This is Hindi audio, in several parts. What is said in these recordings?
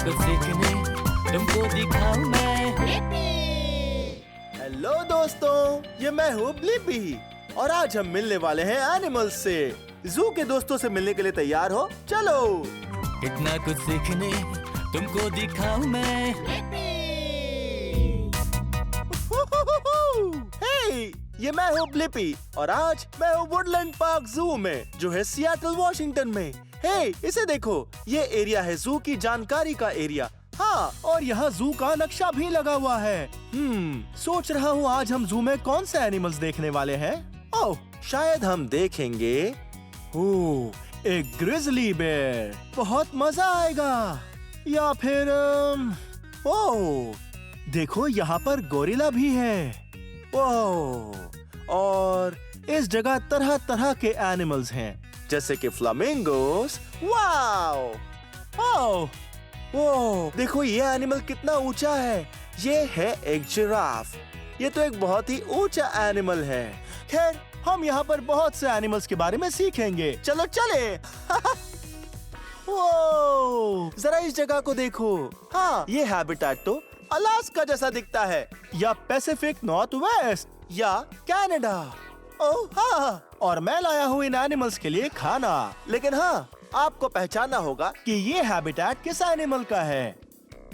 कुछ सीखने तुमको दिखाऊं मैं। हेलो दोस्तों, ये मैं हूँ ब्लिपी और आज हम मिलने वाले हैं एनिमल्स से। जू के दोस्तों से मिलने के लिए तैयार हो? चलो। इतना कुछ सीखने तुमको दिखाऊं मैं। हे, ये मैं हूँ ब्लिपी और आज मैं हूँ वुडलैंड पार्क जू में, जो है सिएटल वॉशिंगटन में। हे, इसे देखो, ये एरिया है जू की जानकारी का एरिया। हाँ, और यहाँ जू का नक्शा भी लगा हुआ है। सोच रहा हूँ आज हम जू में कौन से एनिमल्स देखने वाले हैं। ओह, शायद हम देखेंगे एक ग्रिजली बेयर, बहुत मजा आएगा। या फिर ओह, देखो यहाँ पर गोरिल्ला भी है। ओह, और इस जगह तरह तरह के एनिमल्स हैं, जैसे कि फ्लामिंगोस। वाओ! ओह, देखो ये एनिमल कितना ऊंचा है। ये है एक जिराफ। ये तो एक बहुत ही ऊंचा एनिमल है। खैर, हम यहाँ पर बहुत से एनिमल्स के बारे में सीखेंगे। चलो चले। वो, जरा इस जगह को देखो। हाँ, ये हैबिटेट तो अलास्का जैसा दिखता है, या पैसिफिक नॉर्थ वेस्ट, या कनाडा। ओह हाँ, और मैं लाया हूँ इन एनिमल्स के लिए खाना। लेकिन हाँ, आपको पहचानना होगा कि ये हैबिटेट किस एनिमल का है।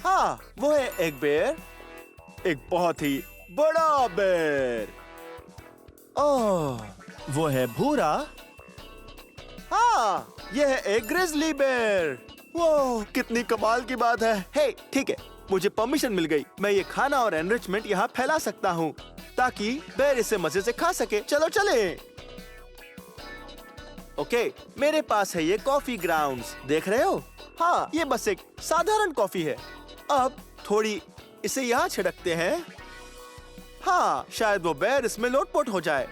हाँ, वो है एक बेर, एक बहुत ही बड़ा बेर। ओह, वो है भूरा। हाँ, ये है एक ग्रिजली बेर। वो कितनी कमाल की बात है। हे, ठीक है, मुझे परमिशन मिल गई। मैं ये खाना और एनरिचमेंट यहाँ फैला सकता हूँ ताकि बेर इसे मजे से खा सके। चलो चले। ओके, मेरे पास है ये कॉफी ग्राउंड्स, देख रहे हो? हाँ, ये बस एक साधारण कॉफी है। अब थोड़ी इसे यहाँ छिड़कते हैं। हाँ, शायद वो बेर इसमें लोटपोट हो जाए।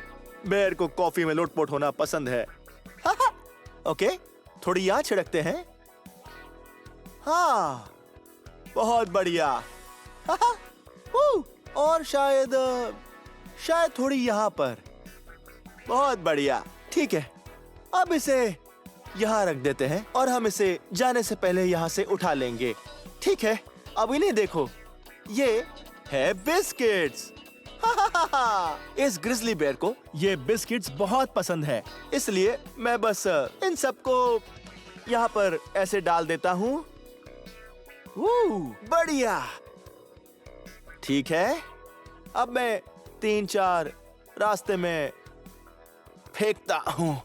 बेर को कॉफी में लोटपोट होना पसंद है। ओके, थोड़ी यहाँ छिड़कते हैं। हाँ, बहुत बढ़िया। और शायद थोड़ी यहाँ पर। बहुत बढ़िया, ठीक है। अब इसे यहाँ रख देते हैं और हम इसे जाने से पहले यहाँ से उठा लेंगे। ठीक है, अब इन्हें देखो, ये है बिस्किट्स। इस ग्रिजली बेयर को ये बिस्किट्स बहुत पसंद है, इसलिए मैं बस इन सबको यहाँ पर ऐसे डाल देता हूँ। बढ़िया, ठीक है। अब मैं 3-4 रास्ते में फेंकता हूँ।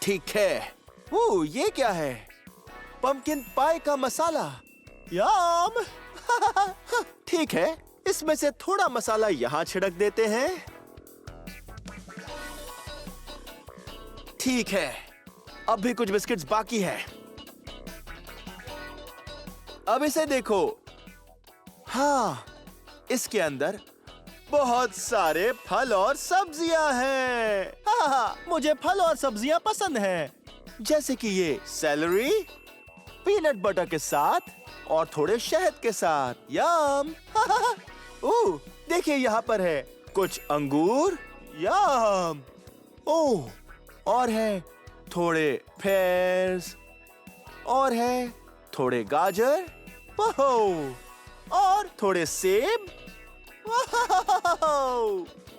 ठीक है। ये क्या है? पंपकिन पाई का मसाला। यम। ठीक है, इसमें से थोड़ा मसाला यहाँ छिड़क देते हैं। ठीक है, अब भी कुछ बिस्किट्स बाकी है। अब इसे देखो। हाँ, इसके अंदर बहुत सारे फल और सब्जियां हैं। हाँ, मुझे फल और सब्जियां पसंद हैं, जैसे कि ये सेलरी, पीनट बटर के साथ और थोड़े शहद के साथ। यम। देखिए यहाँ पर है कुछ अंगूर। यम। ओह, और है थोड़े पेर्स, और है थोड़े गाजर, और थोड़े सेब,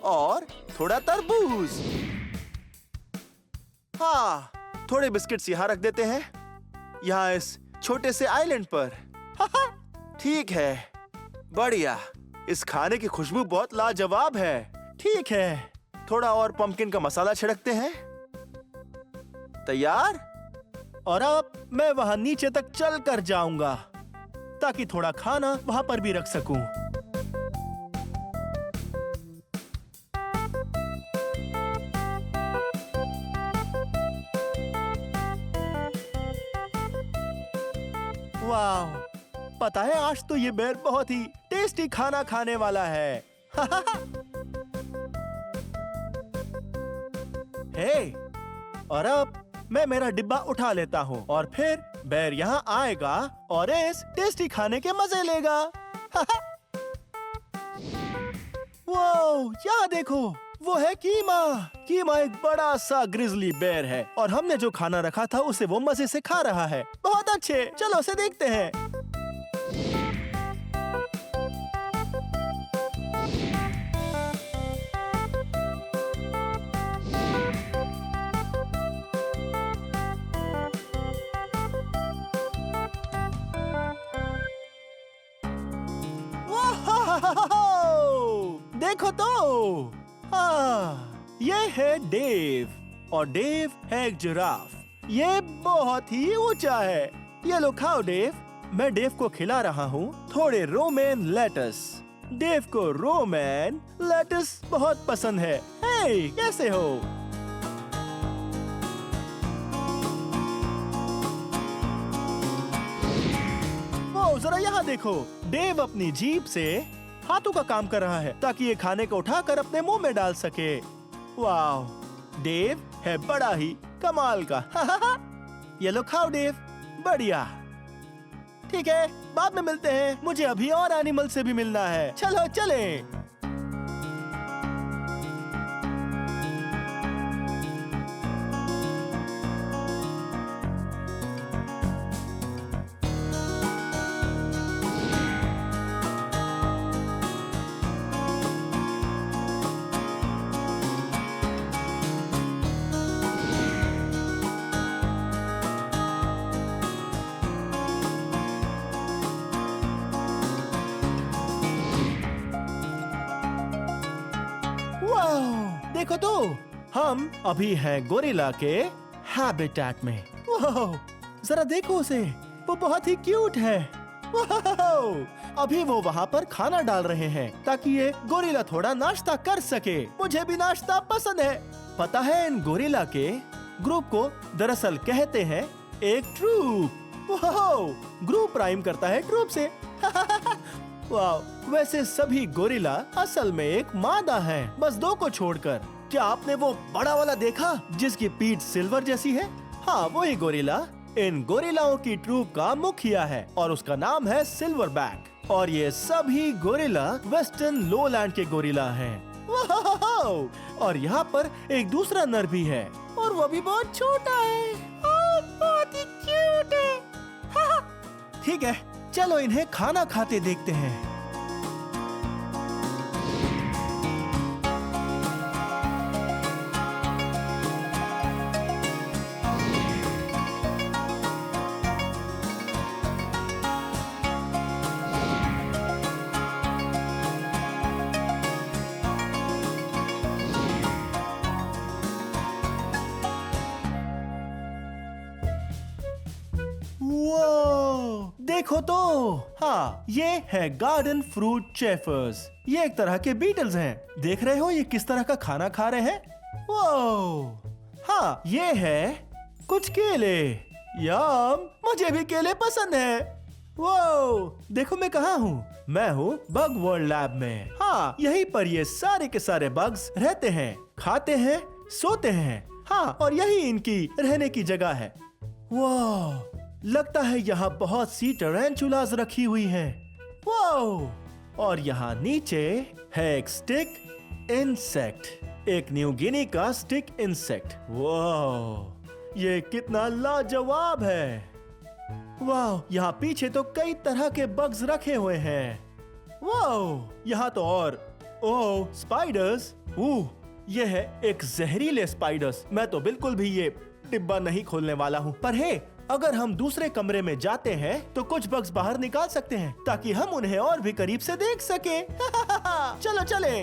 और थोड़ा तरबूज। हाँ, थोड़े बिस्किट्स यहाँ रख देते हैं, यहाँ इस छोटे से आइलैंड पर। ठीक है, बढ़िया। इस खाने की खुशबू बहुत लाजवाब है। ठीक है, थोड़ा और पंपकिन का मसाला छिड़कते हैं। तैयार? और अब मैं वहां नीचे तक चल कर जाऊंगा ताकि थोड़ा खाना वहां पर भी रख सकूं। वाह, पता है आज तो ये बेर बहुत ही टेस्टी खाना खाने वाला है। हे, और अब मैं मेरा डिब्बा उठा लेता हूँ और फिर बेर यहाँ आएगा और इस टेस्टी खाने के मजे लेगा। वो, यहाँ देखो, वो है कीमा। कीमा एक बड़ा सा ग्रिजली बेर है और हमने जो खाना रखा था उसे वो मजे से खा रहा है। बहुत अच्छे, चलो उसे देखते हैं। देखो तो, हाँ, ये है डेव और डेव है एक जिराफ। ये बहुत ही ऊंचा है। ये लो खाओ डेव। मैं डेव को खिला रहा हूँ थोड़े रोमेन लेटस। डेव को रोमेन लेटस बहुत पसंद है। हे, कैसे हो? वो जरा यहाँ देखो। डेव अपनी जीभ से हाथों का काम कर रहा है ताकि ये खाने को उठाकर अपने मुंह में डाल सके। वाह, डेव है बड़ा ही कमाल का। ये लो खाओ डेव। बढ़िया। ठीक है, बाद में मिलते हैं। मुझे अभी और एनिमल से भी मिलना है। चलो चलें। देखो तो, हम अभी हैं गोरिल्ला के हैबिटेट में। वाह, जरा देखो उसे, वो बहुत ही क्यूट है। वाह, अभी वो वहाँ पर खाना डाल रहे हैं ताकि ये गोरिल्ला थोड़ा नाश्ता कर सके। मुझे भी नाश्ता पसंद है। पता है, इन गोरिल्ला के ग्रुप को दरअसल कहते हैं एक ट्रूप। वाह, ग्रुप राइम करता है ट्रूप से। वाह, वैसे सभी गोरिल्ला असल में एक मादा है, बस दो को छोड़कर। क्या आपने वो बड़ा वाला देखा जिसकी पीठ सिल्वर जैसी है? हाँ, वही गोरिल्ला इन गोरिल्लाओं की ट्रूप का मुखिया है और उसका नाम है सिल्वरबैक। और ये सभी गोरिल्ला वेस्टर्न लोलैंड के गोरिल्ला हैं। और यहाँ पर एक दूसरा नर भी है और वो भी बहुत छोटा है और बहुत ही क्यूट है। ठीक है, चलो इन्हें खाना खाते देखते हैं। देखो तो, हाँ, ये है गार्डन फ्रूट चेफर्स। ये एक तरह के बीटल्स हैं। देख रहे हो ये किस तरह का खाना खा रहे हैं? वो, हाँ, ये है कुछ केले। यम, मुझे भी केले पसंद है। वो, देखो मैं कहाँ हूँ? मैं हूँ बग वर्ल्ड लैब में। हाँ, यहीं पर ये सारे के सारे बग्स रहते हैं, खाते हैं, सोते हैं। हाँ, और यही इनकी रहने की जगह है। वाह, लगता है यहाँ बहुत सी टरेंचुलास रखी हुई हैं। वाह, और यहाँ नीचे है एक स्टिक इंसेक्ट, एक न्यू गिनी का स्टिक इंसेक्ट। वाह, ये कितना लाजवाब है। वाह, यहाँ पीछे तो कई तरह के बग्स रखे हुए हैं। वाह, यहाँ तो और ओह, स्पाइडर्स। ये है एक जहरीले स्पाइडर्स। मैं तो बिल्कुल भी ये डिब्बा नहीं खोलने वाला हूँ। पर हे, अगर हम दूसरे कमरे में जाते हैं तो कुछ बग्स बाहर निकाल सकते हैं ताकि हम उन्हें और भी करीब से देख सके। चलो चले।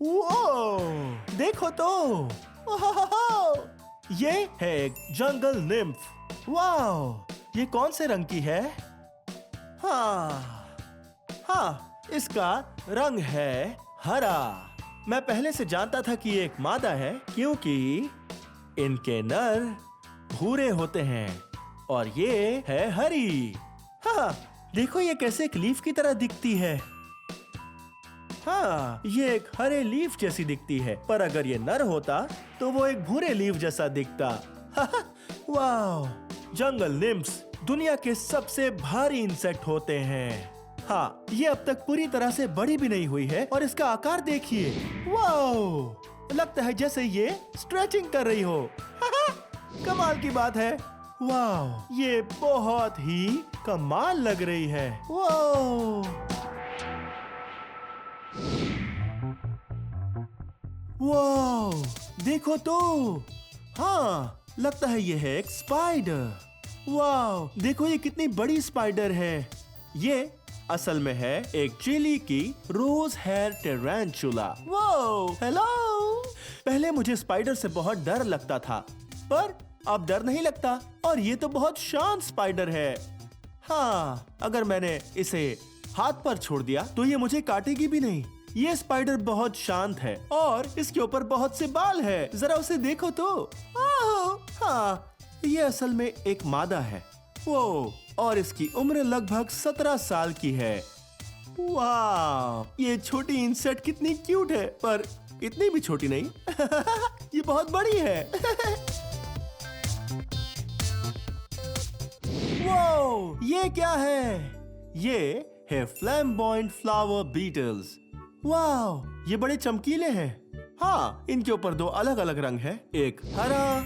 वो, देखो तो, ये है एक जंगल निम्फ। वाह, ये कौन से रंग की है? हाँ, इसका रंग है हरा। मैं पहले से जानता था कि ये एक मादा है क्योंकि इनके नर भूरे होते हैं और ये है हरी। हाँ, देखो ये कैसे एक लीफ की तरह दिखती है। हाँ, ये एक हरे लीफ जैसी दिखती है, पर अगर ये नर होता तो वो एक भूरे लीफ जैसा दिखता। वाह, जंगल निम्फ्स दुनिया के सबसे भारी इंसेक्ट होते हैं। हाँ, ये अब तक पूरी तरह से बड़ी भी नहीं हुई है और इसका आकार देखिए। वाह, लगता है जैसे ये स्ट्रेचिंग कर रही हो। कमाल की बात है। वाह, ये बहुत ही कमाल लग रही है। वाह, वाह, देखो तो, हाँ, लगता है ये है एक स्पाइडर। वाह, देखो ये कितनी बड़ी स्पाइडर है। ये असल में है एक चिली की रोज हेयर टेरेंचुला। वाह, हेलो। पहले मुझे स्पाइडर से बहुत डर लगता था, पर अब डर नहीं लगता। और ये तो बहुत शांत स्पाइडर है। हाँ, अगर मैंने इसे हाथ पर छोड़ दिया तो ये मुझे काटेगी भी नहीं। ये स्पाइडर बहुत शांत है और इसके ऊपर बहुत से बाल है। जरा उसे देखो तो। हाँ, ये असल में एक मादा है। वो, और इसकी उम्र लगभग 17 साल की है। वाह, ये छोटी इंसेक्ट कितनी क्यूट है, पर इतनी भी छोटी नहीं। ये बहुत बड़ी है। वो, ये क्या है? ये है फ्लैम्बॉयंट फ्लावर बीटल्स। वाह, ये बड़े चमकीले हैं। हाँ, इनके ऊपर दो अलग अलग रंग है, एक हरा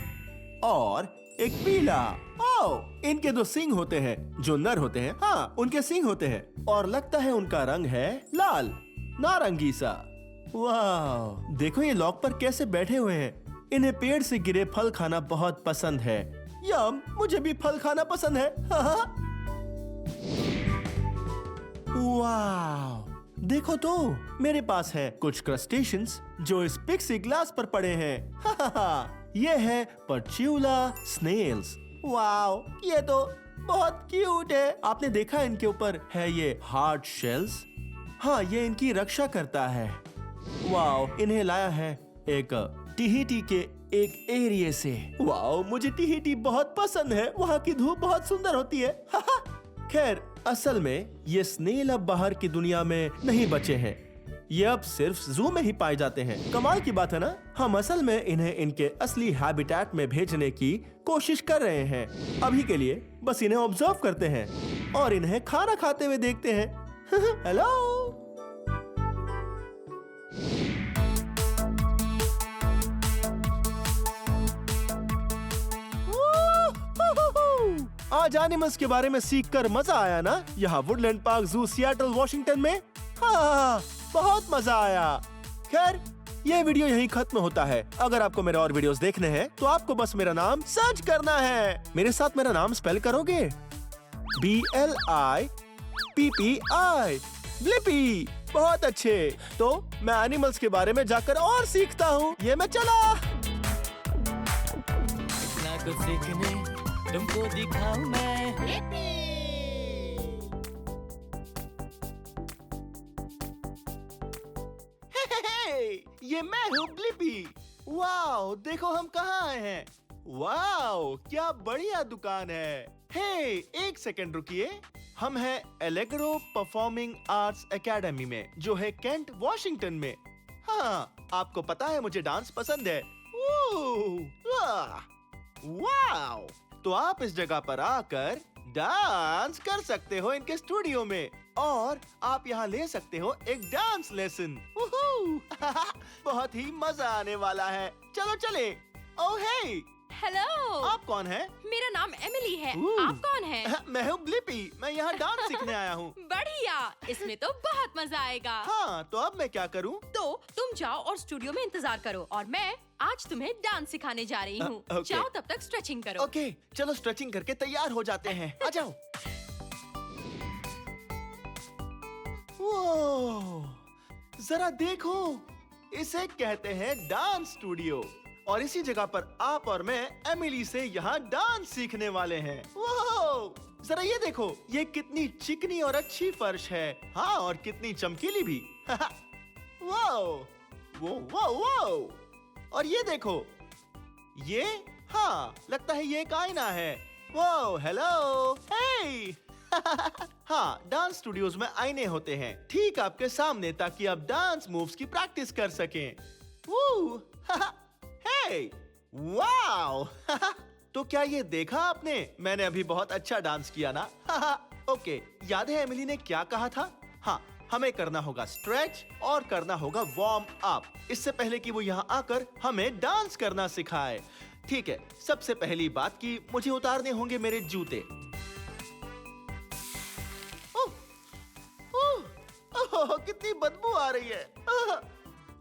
और एक पीला। ओह, इनके दो सींग होते हैं जो नर होते हैं। हाँ, उनके सींग होते हैं और लगता है उनका रंग है लाल, नारंगी सा। वाह, देखो ये लॉक पर कैसे बैठे हुए हैं। इन्हें पेड़ से गिरे फल खाना बहुत पसंद है। यम, मुझे भी फल खाना पसंद है। वाह, देखो तो, मेरे पास है कुछ क्रस्टेशियंस जो इस पिक्सी ग्लास पर पड़े हैं। ये है पर्च्यूला स्नेल्स। वाओ, ये तो बहुत क्यूट है। आपने देखा इनके ऊपर है ये हार्ड शेल्स। हाँ, ये इनकी रक्षा करता है। वाओ, इन्हें लाया है एक टिहिटी के एक एरिया से। वाओ, मुझे टिहिटी बहुत पसंद है। वहाँ की धूप बहुत सुंदर होती है। खैर, असल में ये स्नेल अब बाहर की दुनिया में नहीं बचे हैं। ये अब सिर्फ जू में ही पाए जाते हैं। कमाल की बात है ना? हम असल में इन्हें इनके असली हैबिटेट में भेजने की कोशिश कर रहे हैं। अभी के लिए बस इन्हें ऑब्जर्व करते हैं और इन्हें खाना खाते हुए देखते हैं। हेलो। आज एनिमल्स के बारे में सीखकर मजा आया ना? यहाँ वुडलैंड पार्क जू सिएटल वॉशिंगटन में। हाँ, बहुत मजा आया। खैर, ये वीडियो यहीं खत्म होता है। अगर आपको मेरे और वीडियोस देखने हैं तो आपको बस मेरा नाम सर्च करना है। मेरे साथ मेरा नाम स्पेल करोगे? BLIPPI, Blippi. बहुत अच्छे। तो मैं एनिमल्स के बारे में जाकर और सीखता हूँ। ये मैं चला। इतना कुछ सीखने तुमको दिखाऊं मैं। ये मैं हूँ ब्लिपी। वाओ, देखो हम कहाँ आए हैं। वाओ, क्या बढ़िया दुकान है। हे, एक सेकंड रुकिए। हम हैं एलेग्रो परफॉर्मिंग आर्ट्स एकेडमी में, जो है केंट वॉशिंगटन में। हाँ, आपको पता है मुझे डांस पसंद है। वाओ, तो आप इस जगह पर आकर डांस कर सकते हो इनके स्टूडियो में, और आप यहाँ ले सकते हो एक डांस लेसन। बहुत ही मजा आने वाला है। चलो चले। ओह हे, हेलो। आप कौन हैं? मेरा नाम एमिली है। आप कौन हैं? मैं हूँ ब्लिपी। मैं यहाँ डांस सीखने आया हूँ। बढ़िया, इसमें तो बहुत मजा आएगा। हाँ, तो अब मैं क्या करूँ? तो तुम जाओ और स्टूडियो में इंतजार करो, और मैं आज तुम्हें डांस सिखाने जा रही हूँ। ओके। जाओ, तब तक स्ट्रेचिंग करो। ओके, चलो स्ट्रेचिंग करके तैयार हो जाते हैं। आ जाओ। जरा देखो, इसे कहते हैं डांस स्टूडियो, और इसी जगह पर आप और मैं एमिली से यहाँ डांस सीखने वाले हैं। जरा ये देखो, ये कितनी चिकनी और अच्छी फर्श है। हाँ, और कितनी चमकीली भी। वो, और ये देखो, ये, हाँ, लगता है ये एक आईना है। वो, हेलो, हे। हाँ, डांस स्टूडियोज में आईने होते हैं ठीक आपके सामने, ताकि आप डांस मूव्स की प्रैक्टिस कर सकें। हे, वाओ। तो क्या ये देखा आपने? मैंने अभी बहुत अच्छा डांस किया ना? ओके, याद है एमिली ने क्या कहा था? हाँ, हमें करना होगा स्ट्रेच और करना होगा वार्म अप, इससे पहले कि वो यहाँ आकर हमें डांस करना सिखाए। ठीक है, सबसे पहली बात कि मुझे उतारने होंगे मेरे जूते। ओह, कितनी बदबू आ रही है।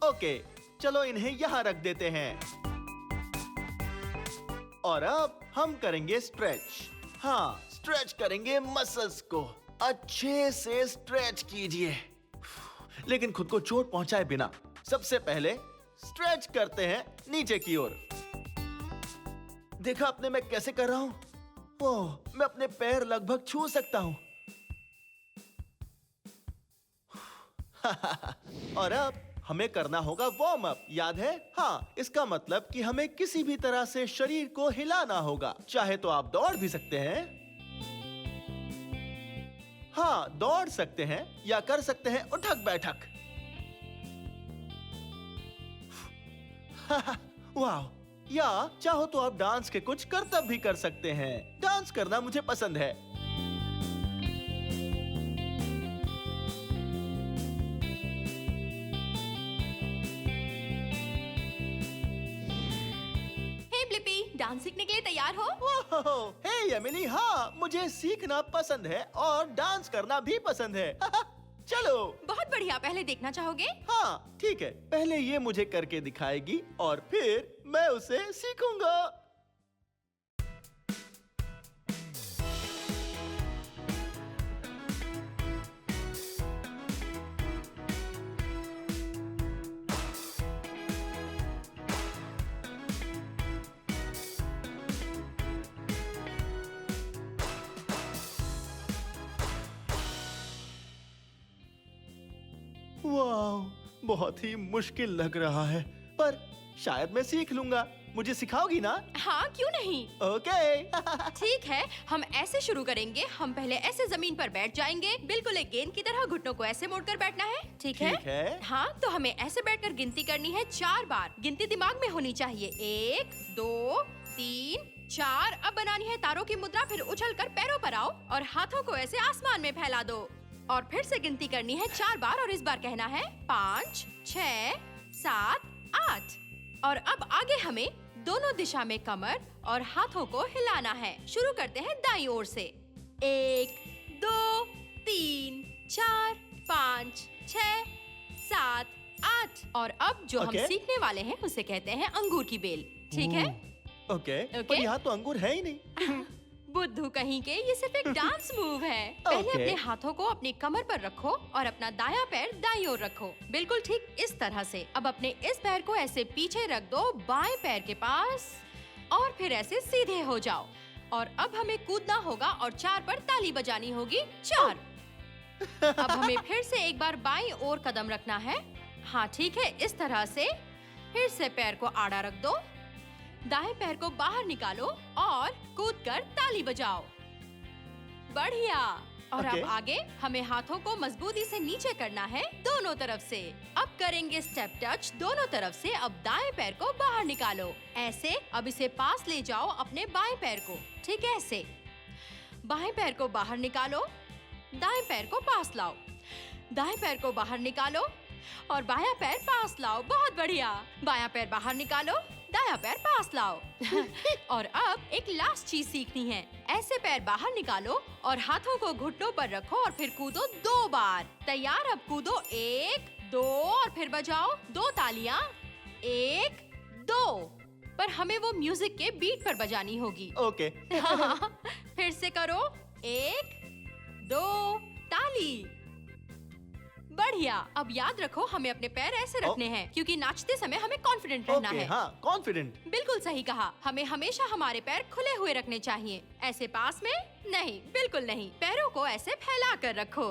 ओके, चलो इन्हें यहाँ रख देते हैं। और अब हम करेंगे स्ट्रेच। हाँ, स्ट्रेच करेंगे मसल्स को। अच्छे से स्ट्रेच कीजिए, लेकिन खुद को चोट पहुंचाए बिना। सबसे पहले स्ट्रेच करते हैं नीचे की ओर। देखा आपने मैं कैसे कर रहा हूं? ओह, मैं अपने पैर लगभग छू सकता हूं। और अब हमें करना होगा वार्म अप, याद है? हाँ, इसका मतलब कि हमें किसी भी तरह से शरीर को हिलाना होगा। चाहे तो आप दौड़ भी सकते हैं, हाँ दौड़ सकते हैं, या कर सकते हैं उठक बैठक। वाह! या चाहो तो आप डांस के कुछ करतब भी कर सकते हैं। डांस करना मुझे पसंद है। हे ब्लिपी, डांस सीखने के लिए तैयार हो? हे एमिली, हाँ मुझे सीखना पसंद है और डांस करना भी पसंद है। चलो। बहुत बढ़िया, पहले देखना चाहोगे? हाँ ठीक है, पहले ये मुझे करके दिखाएगी और फिर मैं उसे सीखूंगा। वाह, बहुत ही मुश्किल लग रहा है, पर शायद मैं सीख लूंगा। मुझे सिखाओगी ना? हाँ, क्यों नहीं? ओके। ठीक है, हम ऐसे शुरू करेंगे। हम पहले ऐसे जमीन पर बैठ जाएंगे, बिल्कुल एक गेंद की तरह। घुटनों को ऐसे मोड़कर बैठना है, ठीक है? ठीक है। हाँ, तो हमें ऐसे बैठकर गिनती करनी है 4 बार। गिनती दिमाग में होनी चाहिए। 1, 2, 3, 4। अब बनानी है तारों की मुद्रा। फिर उछलकर पैरों पर आओ और हाथों को ऐसे आसमान में फैला दो। और फिर से गिनती करनी है 4 बार और इस बार कहना है 5, 6, 7, 8। और अब आगे हमें दोनों दिशा में कमर और हाथों को हिलाना है। शुरू करते हैं दाईं ओर से। 1, 2, 3, 4, 5, 6, 7, 8। और अब जो हम सीखने वाले हैं उसे कहते हैं अंगूर की बेल, ठीक है? ओके। पर यहाँ तो अंगूर है ही नहीं। बुद्धू कहीं के, ये सिर्फ एक डांस मूव है। पहले अपने हाथों को अपनी कमर पर रखो और अपना दायां पैर दाईं ओर रखो, बिल्कुल ठीक इस तरह से। अब अपने इस पैर को ऐसे पीछे रख दो बाएं पैर के पास और फिर ऐसे सीधे हो जाओ। और अब हमें कूदना होगा और 4 पर ताली बजानी होगी। 4। अब हमें फिर से एक बार बाईं ओर कदम रखना है। हाँ ठीक है, इस तरह से। फिर से पैर को आड़ा रख दो, दाएं पैर को बाहर निकालो और कूदकर ताली बजाओ। बढ़िया। और अब आगे हमें हाथों को मजबूती से नीचे करना है दोनों तरफ से। अब करेंगे स्टेप टच दोनों तरफ से। अब दाएं पैर को बाहर निकालो ऐसे। अब इसे पास ले जाओ अपने बाएं पैर को, ठीक है? ऐसे बाएं पैर को बाहर निकालो, दाएं पैर को पास लाओ, दाएं पैर को बाहर निकालो और बायां पैर पास लाओ। बहुत बढ़िया। बायां पैर बाहर निकालो, दायां पैर पास लाओ। और अब एक लास्ट चीज सीखनी है। ऐसे पैर बाहर निकालो और हाथों को घुटनों पर रखो और फिर कूदो 2 बार। तैयार? अब कूदो 1, 2 और फिर बजाओ 2 तालियां। 1, 2। पर हमें वो म्यूजिक के बीट पर बजानी होगी। ओके। फिर से करो। 1, 2 ताली। बढ़िया। अब याद रखो हमें अपने पैर ऐसे रखने हैं क्योंकि नाचते समय हमें कॉन्फिडेंट रहना है। हाँ, कॉन्फिडेंट। बिल्कुल सही कहा। हमें हमेशा हमारे पैर खुले हुए रखने चाहिए, ऐसे पास में नहीं, बिल्कुल नहीं। पैरों को ऐसे फैला कर रखो।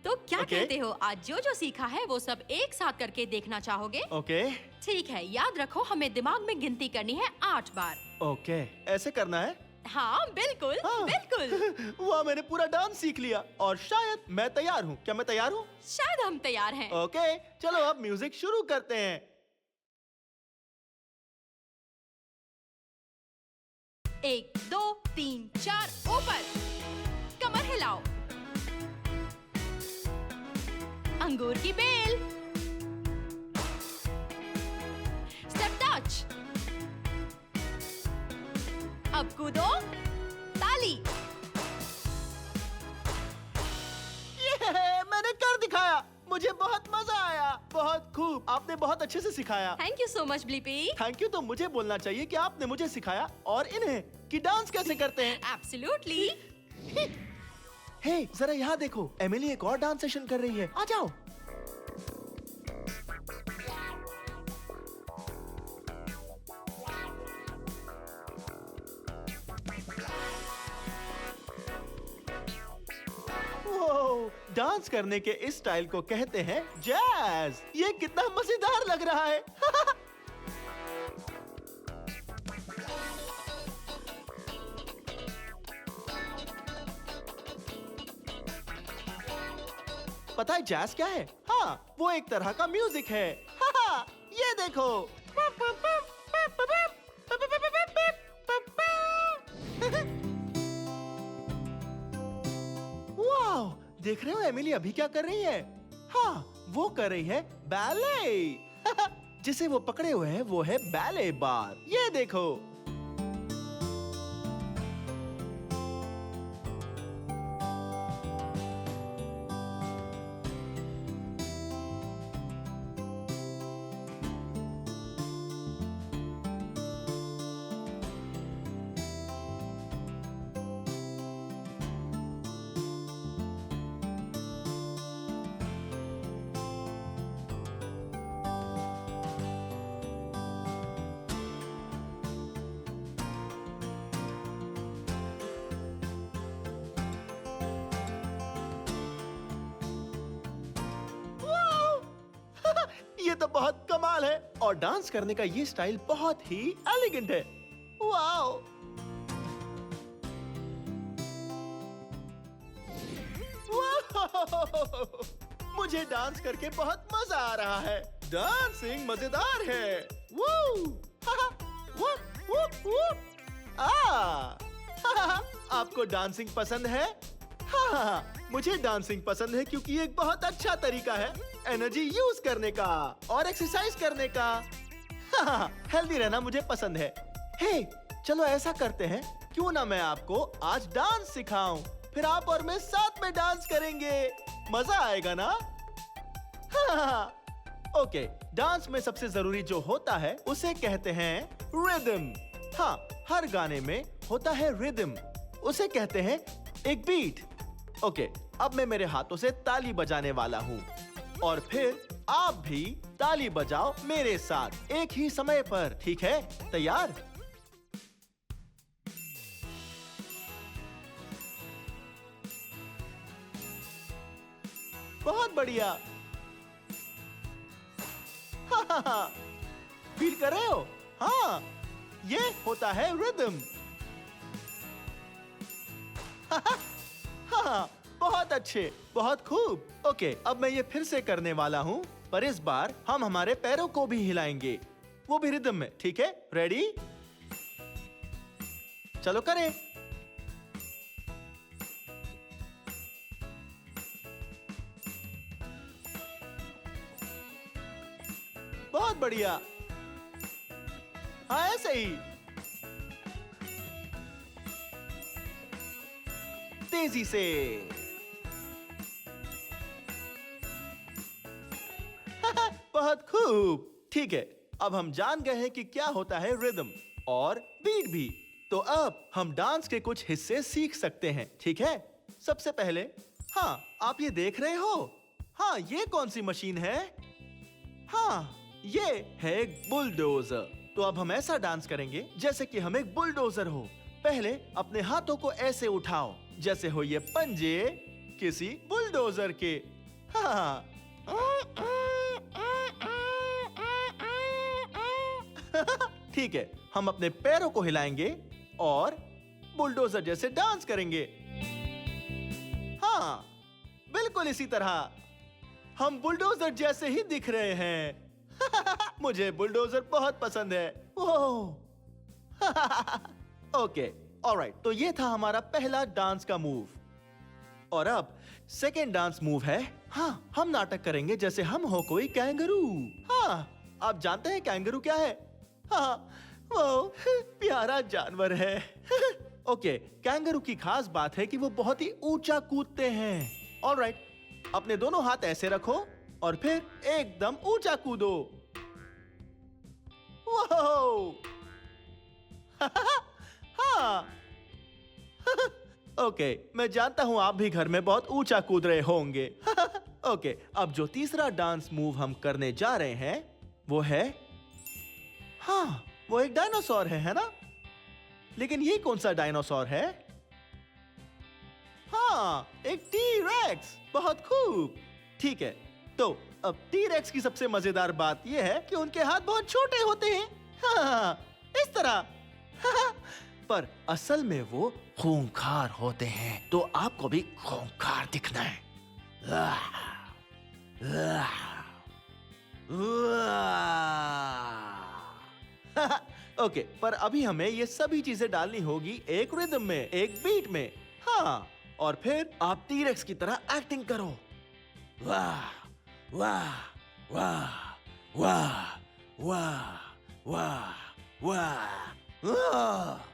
तो क्या कहते हो, आज जो सीखा है वो सब एक साथ करके देखना चाहोगे? ओके। ठीक है, याद रखो हमें दिमाग में गिनती करनी है 8 बार। ओके, ऐसे करना है? हाँ बिल्कुल। हाँ। बिल्कुल। वाह, मैंने पूरा डांस सीख लिया और शायद मैं तैयार हूँ। क्या मैं तैयार हूँ? शायद हम तैयार हैं। ओके, चलो अब म्यूजिक शुरू करते हैं। 1, 2, 3, 4 ऊपर। कमर हिलाओ। अंगूर की बेल। Step touch. अब कूदो ताली। ये मैंने कर दिखाया। मुझे बहुत मजा आया। बहुत खूब, आपने बहुत अच्छे से सिखाया। Thank you so much Blippi. Thank you तो मुझे बोलना चाहिए कि आपने मुझे सिखाया और इन्हें कि डांस कैसे करते हैं। एब्सोल्युटली। हे, जरा यहाँ देखो, एमिली एक और डांस सेशन कर रही है। आ जाओ। डांस करने के इस स्टाइल को कहते हैं जैज। ये कितना मजेदार लग रहा है। पता है जैज क्या है? हाँ, वो एक तरह का म्यूजिक है। हाँ, ये देखो। वाह, देख रहे हो एमिली अभी क्या कर रही है? हाँ, वो कर रही है बैले। जिसे वो पकड़े हुए हैं वो है बैले बार। ये देखो। ये तो बहुत कमाल है और डांस करने का ये स्टाइल बहुत ही एलिगेंट है। वाओ! मुझे डांस करके बहुत मजा आ रहा है। डांसिंग मजेदार है। आपको डांसिंग पसंद है? हाँ, मुझे डांसिंग पसंद है क्योंकि ये एक बहुत अच्छा तरीका है एनर्जी यूज करने का और एक्सरसाइज करने का। हेल्दी रहना मुझे पसंद है। हे, चलो ऐसा करते हैं, क्यों ना मैं आपको आज डांस सिखाऊं, फिर आप और मैं साथ में डांस करेंगे। मजा आएगा ना? ओके, डांस में सबसे जरूरी जो होता है उसे कहते हैं रिदम। हाँ, हर गाने में होता है रिदम, उसे कहते हैं एक बीट। ओके, अब मैं मेरे हाथों से ताली बजाने वाला हूँ और फिर आप भी ताली बजाओ मेरे साथ एक ही समय पर, ठीक है? तैयार? बहुत बढ़िया। फील कर रहे हो? हाँ, ये होता है रिदम। हाँ, बहुत अच्छे, बहुत खूब। ओके, अब मैं ये फिर से करने वाला हूँ, पर इस बार हम हमारे पैरों को भी हिलाएंगे, वो भी रिदम में, ठीक है? रेडी? चलो करें। बहुत बढ़िया। हाँ, ऐसे ही। तेजी से। बहुत खूब। ठीक है, अब हम जान गए हैं कि क्या होता है रिदम और बीट भी। तो अब हम डांस के कुछ हिस्से सीख सकते हैं, ठीक है? सबसे पहले, हाँ, आप ये देख रहे हो? हाँ, ये कौन सी मशीन है? हाँ, ये है एक बुलडोजर। तो अब हम ऐसा डांस करेंगे जैसे कि हम एक बुलडोजर हो। पहले अपने हाथों को ऐसे उठाओ जैसे हो ये पंजे किसी बुलडोजर के। हाँ। ठीक है, हम अपने पैरों को हिलाएंगे और बुलडोजर जैसे डांस करेंगे। हाँ, बिल्कुल इसी तरह। हम बुलडोजर जैसे ही दिख रहे हैं। मुझे बुलडोजर बहुत पसंद है। ओके, ऑलराइट, तो ये था हमारा पहला डांस का मूव। और अब सेकेंड डांस मूव है, हाँ, हम नाटक करेंगे जैसे हम हो कोई कैंगरू। हाँ, आप जानते हैं कैंगरू क्या है? हाँ, वो प्यारा जानवर है। ओके, कैंगरू की खास बात है कि वो बहुत ही ऊंचा कूदते हैं। ऑलराइट, अपने दोनों हाथ ऐसे रखो और फिर एकदम ऊंचा कूदो। वाह! हाँ। ओके, मैं जानता हूं आप भी घर में बहुत ऊंचा कूद रहे होंगे। ओके, अब जो तीसरा डांस मूव हम करने जा रहे हैं वो है, हाँ, वो एक डायनासोर है ना? लेकिन ये कौन सा डायनासोर है? हाँ, एक टी-रेक्स। बहुत खूब। ठीक है, तो अब टी-रेक्स की सबसे मजेदार बात यह है कि उनके हाथ बहुत छोटे होते हैं। हाँ, इस तरह। पर असल में वो खूंखार होते हैं, तो आपको भी खूंखार दिखना है। ओके, पर अभी हमें ये सभी चीजें डालनी होगी एक रिदम में, एक बीट में। हाँ, और फिर आप टी-रेक्स की तरह एक्टिंग करो। वाह वाह वाह वाह वाह वाह वाह वाह।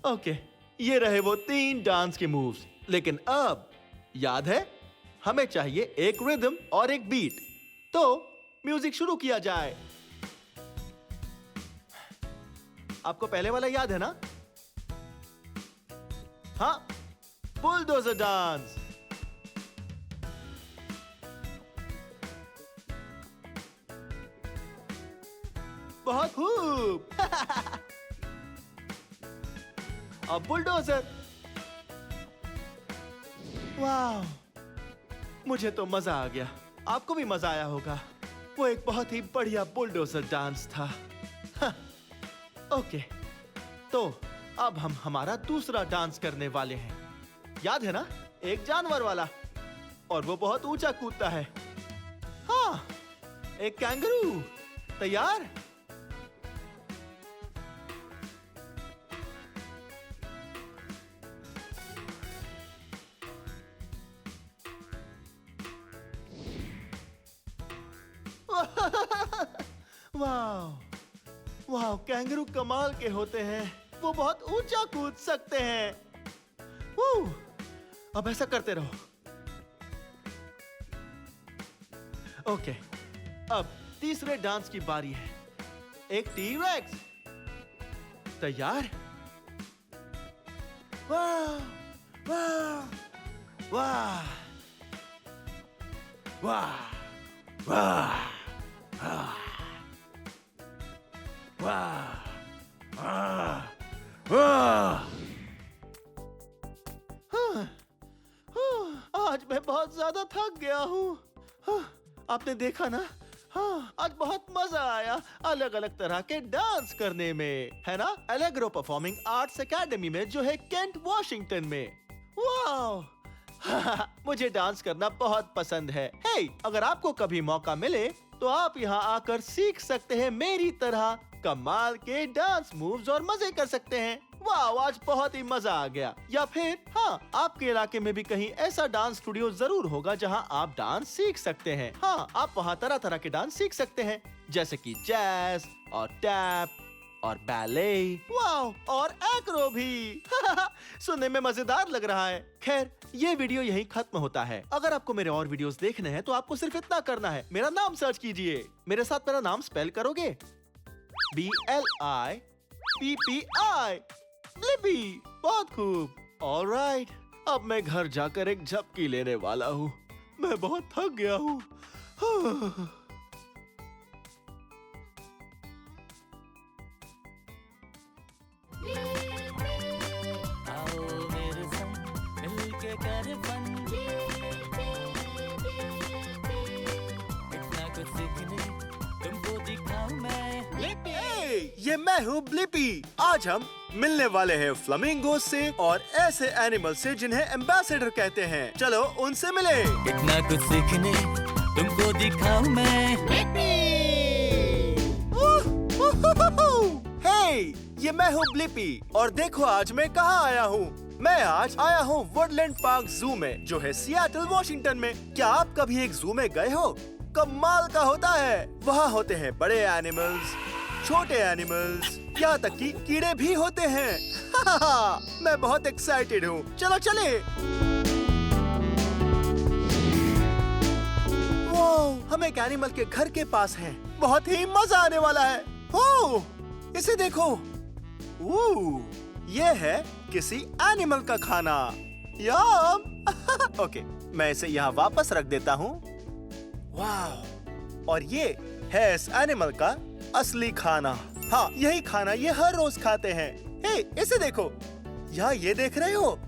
ओके, ये रहे वो 3 डांस के मूव्स। लेकिन अब याद है, हमें चाहिए एक रिदम और एक बीट। तो म्यूजिक शुरू किया जाए। आपको पहले वाला याद है ना? हाँ, बुलडोजर डांस। बहुत खूब। अब बुलडोजर। वाह, मुझे तो मजा आ गया। आपको भी मजा आया होगा। वो एक बहुत ही बढ़िया बुलडोजर डांस था। हाँ, ओके, तो अब हम हमारा दूसरा डांस करने वाले हैं। याद है ना, एक जानवर वाला, और वो बहुत ऊंचा कूदता है। हाँ, एक कैंगरू। तैयार? वाह वाह, कैंगरू कमाल के होते हैं। वो बहुत ऊंचा कूद सकते हैं। अब ऐसा करते रहो। ओके, अब तीसरे डांस की बारी है। एक टी-रेक्स। तैयार? वाह वाह वाह वाह वाह वाह वाह। आज मैं बहुत ज्यादा थक गया हूँ। आपने देखा ना? हाँ, आज बहुत मजा आया अलग अलग तरह के डांस करने में, है ना? एलेग्रो परफॉर्मिंग आर्ट्स एकेडमी में, जो है केंट वॉशिंगटन में। वाह, मुझे डांस करना बहुत पसंद है। हे, अगर आपको कभी मौका मिले तो आप यहाँ आकर सीख सकते हैं मेरी तरह कमाल के डांस मूव्स और मजे कर सकते हैं। वाह, आज बहुत ही मजा आ गया। या फिर हाँ, आपके इलाके में भी कहीं ऐसा डांस स्टूडियो जरूर होगा जहाँ आप डांस सीख सकते हैं। हाँ, आप वहाँ तरह तरह के डांस सीख सकते हैं, जैसे कि जैज और टैप और बैले, वाह, और एक्रो भी। सुनने में मजेदार लग रहा है। खैर, ये वीडियो यहीं खत्म होता है। अगर आपको मेरे और वीडियोस देखने हैं तो आपको सिर्फ इतना करना है, मेरा नाम सर्च कीजिए। मेरे साथ मेरा नाम स्पेल करोगे? BLIPPI, Blippi. बहुत खूब। ऑलराइट, अब मैं घर जाकर एक झपकी लेने वाला हूँ। मैं बहुत थक गया हूँ। आओ मेरे संग मिलके कर फन, इतना कुछ सीखने तुमको दिखाऊं मैं। ये मैं हूँ ब्लिपी। आज हम मिलने वाले हैं फ्लामिंगो से और ऐसे एनिमल से जिन्हें एम्बेसडर कहते हैं। चलो उनसे मिले। इतना कुछ सीखने तुमको दिखाऊं मैं। हे, ये मैं हूँ ब्लिपी और देखो आज मैं कहाँ आया हूँ। मैं आज आया हूँ वुडलैंड पार्क जू में, जो है सियाटल वॉशिंगटन में। क्या आप कभी एक जू में गए हो? कमाल का होता है। वहाँ होते हैं बड़े एनिमल्स, छोटे एनिमल्स, यहाँ तक कि कीड़े भी होते हैं। मैं बहुत एक्साइटेड हूँ। चलो चले। ओह, हम एक एनिमल के घर के पास हैं। बहुत ही मजा आने वाला है। ओह, इसे देखो। ये है किसी एनिमल का खाना। यम। ओके, मैं इसे यहाँ वापस रख देता हूँ। वाह, और ये है इस एनिमल का असली खाना। हाँ, यही खाना ये हर रोज खाते हैं। हे, इसे देखो। यहाँ ये देख रहे हो?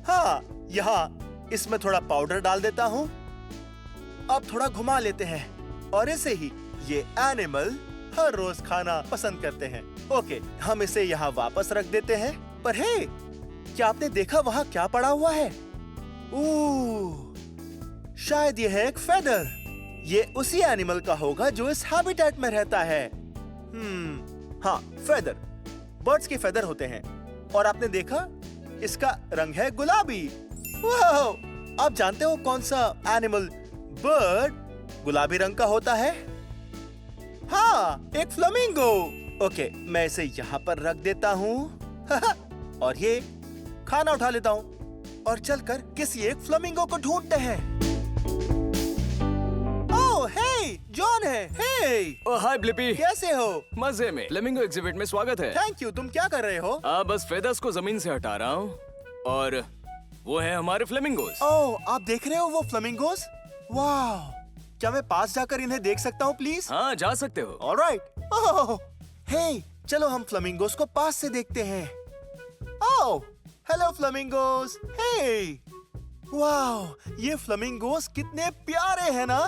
हाँ, यहाँ इसमें थोड़ा पाउडर डाल देता हूँ। अब थोड़ा घुमा लेते हैं और इसे ही ये एनिमल हर रोज खाना पसंद करते हैं। ओके, हम इसे यहाँ वापस रख देते हैं। पर हे, क्या आपने देखा वहाँ क्या पड़ा हुआ है? शायद ये है एक फेदर। ये उसी एनिमल का होगा जो इस हैबिटेट में रहता है। हाँ, फेदर। बर्ड्स के फेदर होते हैं। और आपने देखा, इसका रंग है गुलाबी। वाह! आप जानते हो कौन सा एनिमल बर्ड गुलाबी रंग का होता है? हाँ, एक फ्लेमिंगो। ओके, मैं इसे यहाँ पर रख देता हूँ। और ये खाना उठा लेता हूँ और चलकर किसी एक फ्लेमिंगो को ढूंढते हैं। ओह, हे, जॉन है। हे, ओह हाय ब्लिपी, कैसे हो? मजे में। फ्लेमिंगो एग्जिबिट में स्वागत है। Thank you. तुम क्या कर रहे हो? बस फेदर्स को जमीन से हटा रहा हूँ और वो है हमारे फ्लेमिंगोस। ओह, आप देख रहे हो वो फ्लेमिंगोस? वाह, क्या मैं पास जाकर इन्हें देख सकता हूँ प्लीज? हाँ, जा सकते हो। ऑलराइट। ओह, हे, चलो हम फ्लेमिंगोस को पास से देखते हैं। ओह, हेलो फ्लेमिंगोस। हे, वाह, ये फ्लेमिंगोस कितने प्यारे हैं ना?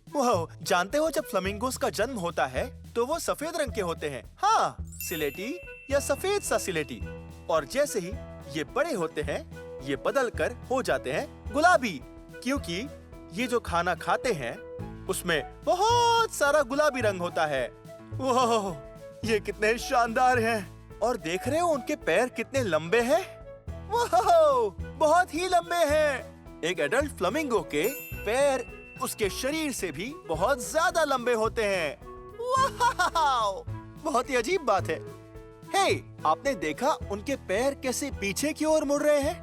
वाह, जानते हो जब फ्लेमिंगोस का जन्म होता है तो वो सफेद रंग के होते हैं। हाँ, सिलेटी या सफेद सा सिलेटी। और जैसे ही ये बड़े होते हैं, ये बदल कर हो जाते हैं गुलाबी, क्योंकि ये जो खाना खाते हैं उसमें बहुत सारा गुलाबी रंग होता है। वाह, ये कितने शानदार हैं। और देख रहे हो उनके पैर कितने लंबे हैं? वाह, बहुत ही लंबे हैं। एक एडल्ट फ्लेमिंगो के पैर उसके शरीर से भी बहुत ज्यादा लंबे होते हैं। वाह, बहुत ही अजीब बात है। हे, आपने देखा उनके पैर कैसे पीछे की ओर मुड़ रहे हैं?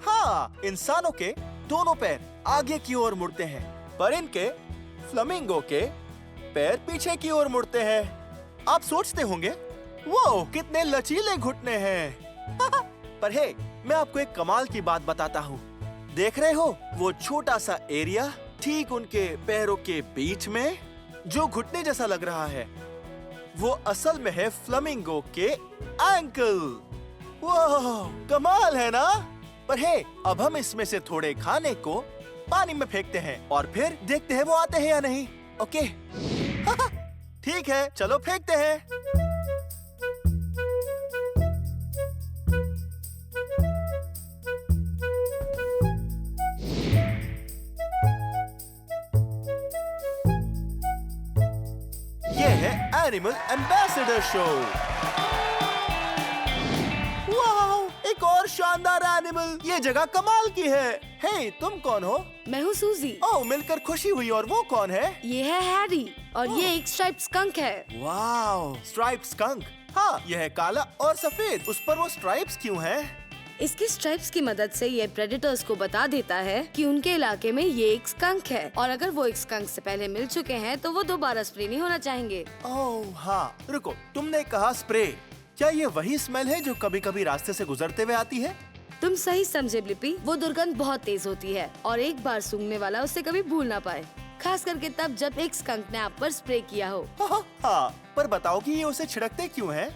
हाँ, इंसानों के दोनों पैर आगे की ओर मुड़ते हैं, पर इनके फ्लेमिंगो के पैर पीछे की ओर मुड़ते हैं। आप सोचते होंगे, वो कितने लचीले घुटने हैं। पर हे, मैं आपको एक कमाल की बात बताता हूँ। देख रहे हो वो छोटा सा एरिया ठीक उनके पैरों के बीच में जो घुटने जैसा लग रहा है, वो असल में है फ्लेमिंगो के एंकल। वाह, कमाल है ना? पर हे, अब हम इसमें से थोड़े खाने को पानी में फेंकते हैं और फिर देखते हैं वो आते हैं या नहीं। ओके? ठीक है, चलो फेंकते हैं। ये है एनिमल एम्बेसडर शो। एक और शानदार एनिमल। ये जगह कमाल की है। हे, तुम कौन हो? मैं हूँ सूजी। ओह, मिलकर खुशी हुई। और वो कौन है? ये है हैरी और ये एक स्ट्राइप स्कंक है। Wow, stripe skunk. हाँ, यह है काला और सफेद। उस पर वो स्ट्राइप्स क्यों हैं? इसकी स्ट्राइप्स की मदद से ये प्रेडेटर्स को बता देता है कि उनके इलाके में ये एक स्कंक है, और अगर वो एक स्कंक से पहले मिल चुके हैं तो वो दोबारा स्प्रे नहीं होना चाहेंगे। ओह हाँ, रुको, तुमने कहा स्प्रे। क्या ये वही स्मेल है जो कभी कभी रास्ते से गुजरते हुए आती है? तुम सही समझे ब्लिपी। वो दुर्गंध बहुत तेज होती है और एक बार सूंघने वाला उसे कभी भूल ना पाए, खास करके तब जब एक स्कंक ने आप पर स्प्रे किया हो। हाँ, पर बताओ कि ये उसे छिड़कते क्यों हैं?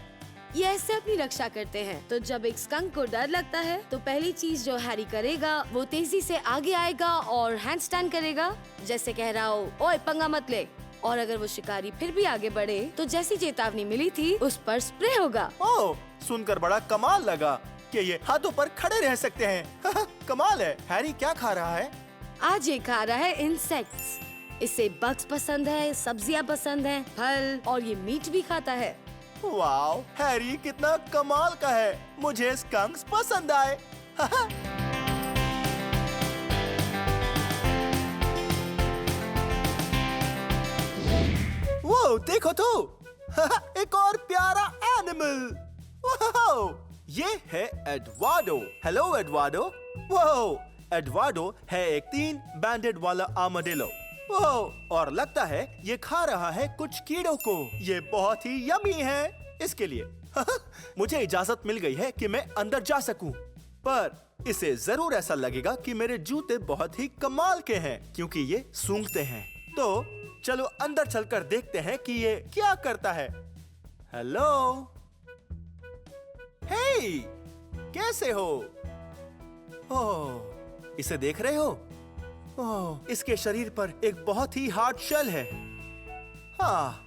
ये ऐसे अपनी रक्षा करते हैं। तो जब एक स्कंक को डर लगता है तो पहली चीज जो हैरी करेगा वो तेजी से आगे आएगा और हैंड स्टैंड करेगा, जैसे कह रहा हो, ओए पंगा मत ले। और अगर वो शिकारी फिर भी आगे बढ़े तो जैसी चेतावनी मिली थी उस पर स्प्रे होगा। ओह, सुनकर बड़ा कमाल लगा कि ये हाथों पर खड़े रह सकते हैं। कमाल है। हैरी क्या खा रहा है? आज ये खा रहा है इंसेक्ट्स। इसे बग्स पसंद है, सब्जियां पसंद हैं, फल, और ये मीट भी खाता है। वाओ, हैरी कितना कमाल का है। मुझे स्कंक्स पसंद आए। वो देखो तो, एक और प्यारा एनिमल। वाओ, ये है Eduardo. Hello Eduardo. Wow, Eduardo है एक 3 बैंडेड वाला आर्माडिलो। ओह, और लगता है ये खा रहा है कुछ कीड़ों को। ये बहुत ही यमी है। इसके लिए मुझे इजाजत मिल गई है कि मैं अंदर जा सकूं। पर इसे जरूर ऐसा लगेगा कि मेरे जूते बहुत ही कमाल के हैं, क्योंकि ये सूंघते हैं। तो चलो अंदर चलकर देखते हैं कि ये क्या करता है। हेलो, हे, कैसे हो? ओह, इसे देख रहे हो? ओह, इसके शरीर पर एक बहुत ही हार्ड शेल है। हाँ,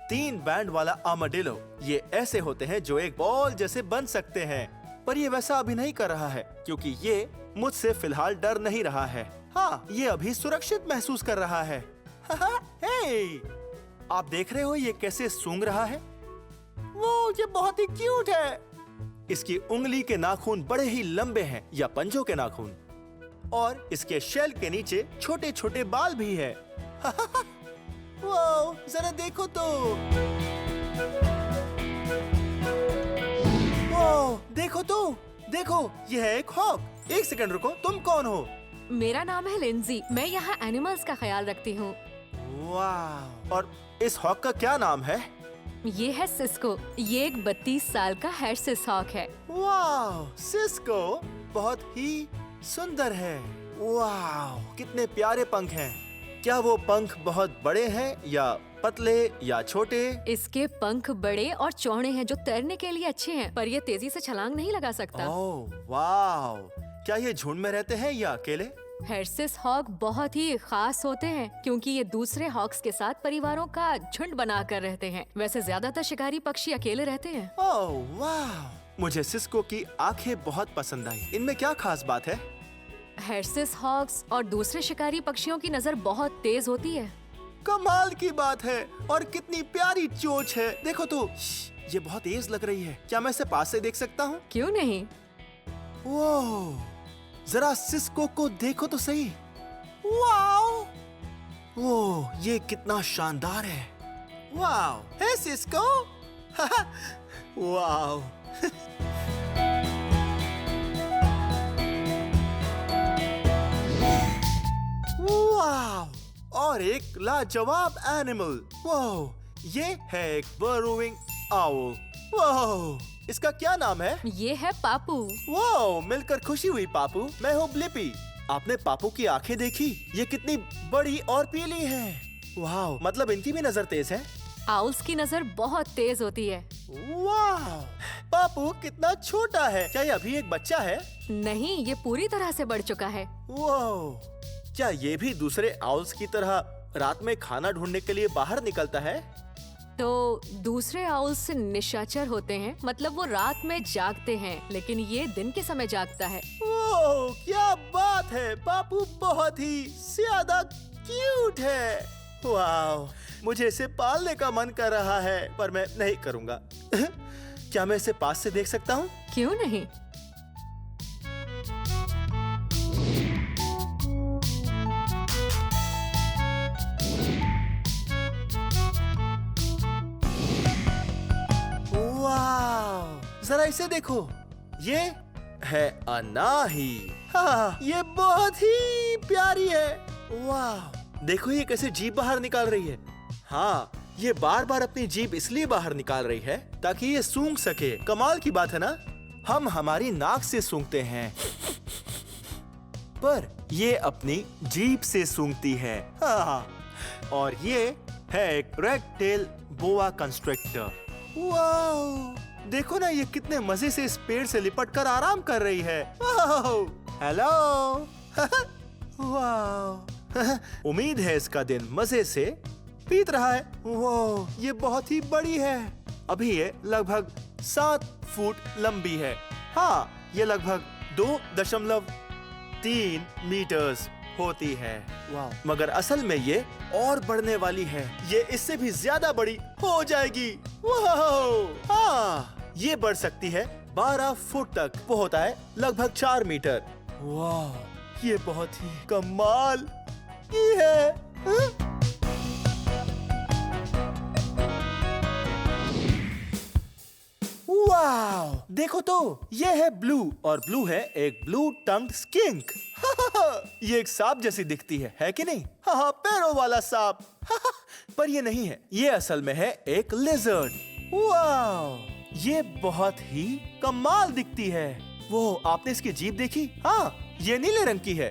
3 बैंड वाला आर्माडिलो। ये ऐसे होते हैं जो एक बॉल जैसे बन सकते हैं, पर ये वैसा अभी नहीं कर रहा है, क्योंकि ये मुझसे फिलहाल डर नहीं रहा है। हाँ, ये अभी सुरक्षित महसूस कर रहा है। हे, आप देख रहे हो ये कैसे सूंघ रहा है? वो ये बहुत ही क्यूट है। इसकी उंगली के नाखून बड़े ही लंबे हैं, या पंजों के नाखून, और इसके शेल के नीचे छोटे छोटे बाल भी है। वाओ, जरा देखो तो। वाओ, देखो तो, देखो, यह है एक हॉक। एक सेकंड रुको, तुम कौन हो? मेरा नाम है लिंजी। मैं यहाँ एनिमल्स का ख्याल रखती हूँ। वाह, और इस हॉक का क्या नाम है? ये है सिस्को। ये एक 32 साल का हेर्सिस हॉक है। वाह, सिस्को बहुत ही सुंदर है। वाह, कितने प्यारे पंख हैं। क्या वो पंख बहुत बड़े हैं या पतले या छोटे? इसके पंख बड़े और चौड़े हैं जो तैरने के लिए अच्छे हैं, पर ये तेजी से छलांग नहीं लगा सकता। ओह, वाह, क्या ये झुंड में रहते हैं या अकेले? हेर्सिस हॉक बहुत ही खास होते हैं क्योंकि ये दूसरे हॉक्स के साथ परिवारों का झुंड बनाकर रहते हैं। वैसे ज्यादातर शिकारी पक्षी अकेले रहते हैं। ओह वाह, मुझे सिस्को की आंखें बहुत पसंद आई। इनमें क्या खास बात है? हेर्सिस हॉक्स और दूसरे शिकारी पक्षियों की नजर बहुत तेज होती है। कमाल की बात है, और कितनी प्यारी चोंच है। देखो तो, ये बहुत तेज लग रही है। क्या मैं इसे पास से देख सकता हूँ? क्यों नहीं? वो जरा सिस्को को देखो तो सही। वाओ, वो ये कितना शानदार है। वाओ, है सिस्को? वाओ। वाओ, और एक लाजवाब एनिमल। वाओ, ये है एक बर्रोइंग आउल। वाओ, इसका क्या नाम है? ये है पापू। वाओ, मिलकर खुशी हुई पापू। मैं हूँ ब्लिपी। आपने पापू की आंखें देखी? ये कितनी बड़ी और पीली हैं। वाओ, मतलब इनकी भी नजर तेज है। आउल्स की नजर बहुत तेज होती है। वाओ, पापू कितना छोटा है। क्या ये अभी एक बच्चा है? नहीं, ये पूरी तरह से बढ़ चुका है। वाओ, क्या ये भी दूसरे आउल्स की तरह रात में खाना ढूंढने के लिए बाहर निकलता है? तो दूसरे आउल्स निशाचर होते हैं, मतलब वो रात में जागते हैं, लेकिन ये दिन के समय जागता है। ओह, क्या बात है। पापू बहुत ही ज्यादा क्यूट है। वाओ, मुझे इसे पालने का मन कर रहा है, पर मैं नहीं करूँगा। क्या मैं इसे पास से देख सकता हूँ? क्यों नहीं? जरा इसे देखो, ये है अनाही। हाँ, ये बहुत ही प्यारी है। वाह, देखो ये कैसे जीभ बाहर निकाल रही है। हाँ, ये बार बार अपनी जीभ इसलिए बाहर निकाल रही है ताकि ये सूंघ सके। कमाल की बात है ना? हम हमारी नाक से सूंघते हैं, पर ये अपनी जीभ से सूंघती है। हाँ, और ये है एक रेड टेल बोआ कंस्ट्रक्टर। वाह, देखो ना, ये कितने मजे से इस पेड़ से लिपट कर आराम कर रही है। हेलो। वाह, उम्मीद है इसका दिन मजे से बीत रहा है। वो ये बहुत ही बड़ी है। अभी ये लगभग 7 फुट लंबी है। हाँ, ये लगभग 2.3 मीटर्स होती है। वाह, मगर असल में ये और बढ़ने वाली है। ये इससे भी ज्यादा बड़ी हो जाएगी। वाह, हाँ, ये बढ़ सकती है 12 फुट तक। वो होता है लगभग 4 मीटर। वाह, ये बहुत ही कमाल की है। वाव, देखो तो ये है ब्लू और ब्लू है एक ब्लू टंग्ड स्किंक। ये एक सांप जैसी दिखती है कि नहीं? हाँ, पैरों वाला सांप। पर ये नहीं है, ये असल में है एक लिजर्ड। वाव, ये बहुत ही कमाल दिखती है। वो आपने इसकी जीभ देखी? हाँ, ये नीले रंग की है,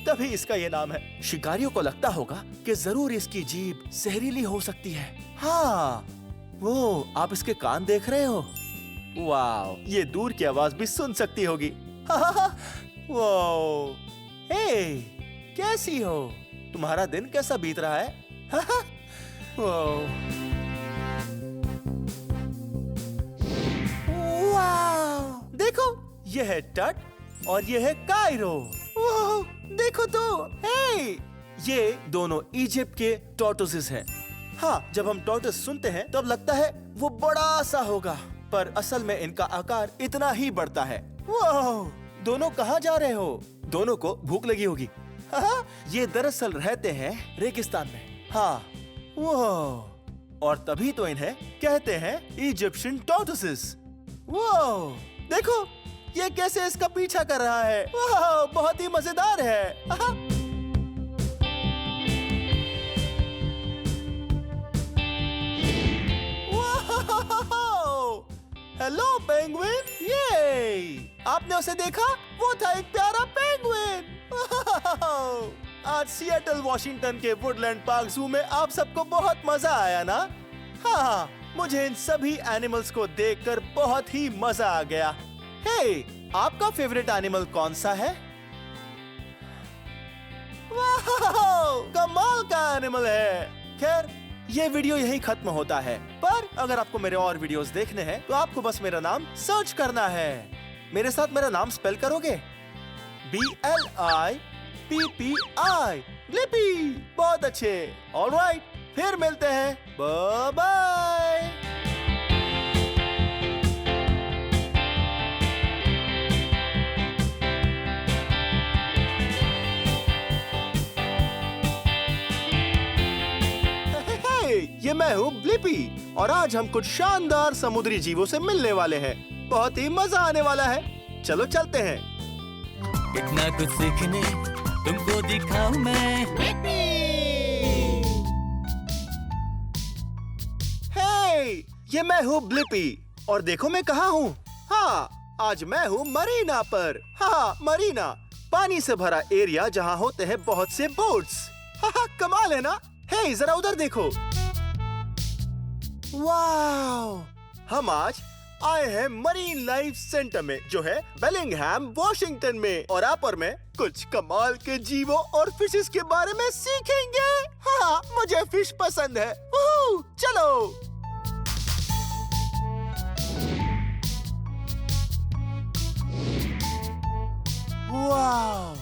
तभी इसका ये नाम है। शिकारियों को लगता होगा कि जरूर इसकी जीभ जहरीली हो सकती है। हाँ, वो आप इसके कान देख रहे हो? वाव, ये दूर की आवाज भी सुन सकती होगी। वाव, हे, कैसी हो? तुम्हारा दिन कैसा बीत रहा है? वाव, देखो, ये है टट और ये है कायरो। वाह, देखो तो, हे, ये दोनों इजिप्ट के टॉर्टोइसेस हैं। हाँ, जब हम टॉर्टोइस सुनते हैं तब लगता है वो बड़ा सा होगा, पर असल में इनका आकार इतना ही बढ़ता है। वाह, दोनों कहाँ जा रहे हो? दोनों को भूख लगी होगी। हाँ, ये दरअसल रहते हैं रेगिस्तान में। हाँ, वाह, और तभी तो इन्हें कहते हैं इजिप्शियन टॉर्टोइसेस। वाह, देखो, ये कैसे इसका पीछा कर रहा है। वाह, बहुत ही मजेदार है। हेलो पेंगुइन, ये आपने उसे देखा? वो था एक प्यारा पेंगुइन। आज सिएटल वॉशिंगटन के वुडलैंड पार्क जू में आप सबको बहुत मजा आया ना? हाँ, मुझे इन सभी एनिमल्स को देखकर बहुत ही मजा आ गया। हे, आपका फेवरेट एनिमल कौन सा है? वाह, कमाल का एनिमल है। खैर, ये वीडियो यहीं खत्म होता है, पर अगर आपको मेरे और वीडियोस देखने हैं तो आपको बस मेरा नाम सर्च करना है। मेरे साथ मेरा नाम स्पेल करोगे? BLIPPI, Blippi. बहुत अच्छे। ऑलराइट, फिर मिलते हैं। Bye bye. ये मैं हूँ ब्लिपी और आज हम कुछ शानदार समुद्री जीवों से मिलने वाले हैं। बहुत ही मजा आने वाला है। चलो चलते हैं। इतना कुछ सीखने तुमको दिखाऊं मैं। हे, ये मैं हूँ ब्लिपी और देखो मैं कहाँ हूँ। हाँ, आज मैं हूँ मरीना पर। हाँ, मरीना, पानी से भरा एरिया जहाँ होते हैं बहुत से बोट्स। हाँ, कमाल है ना? हे, जरा उधर देखो। वाव, हम आज आए हैं मरीन लाइफ सेंटर में, जो है बेलिंगहैम वॉशिंगटन में, और आप और मैं कुछ कमाल के जीवों और फिशेस के बारे में सीखेंगे। हाँ, मुझे फिश पसंद है। चलो। वाव,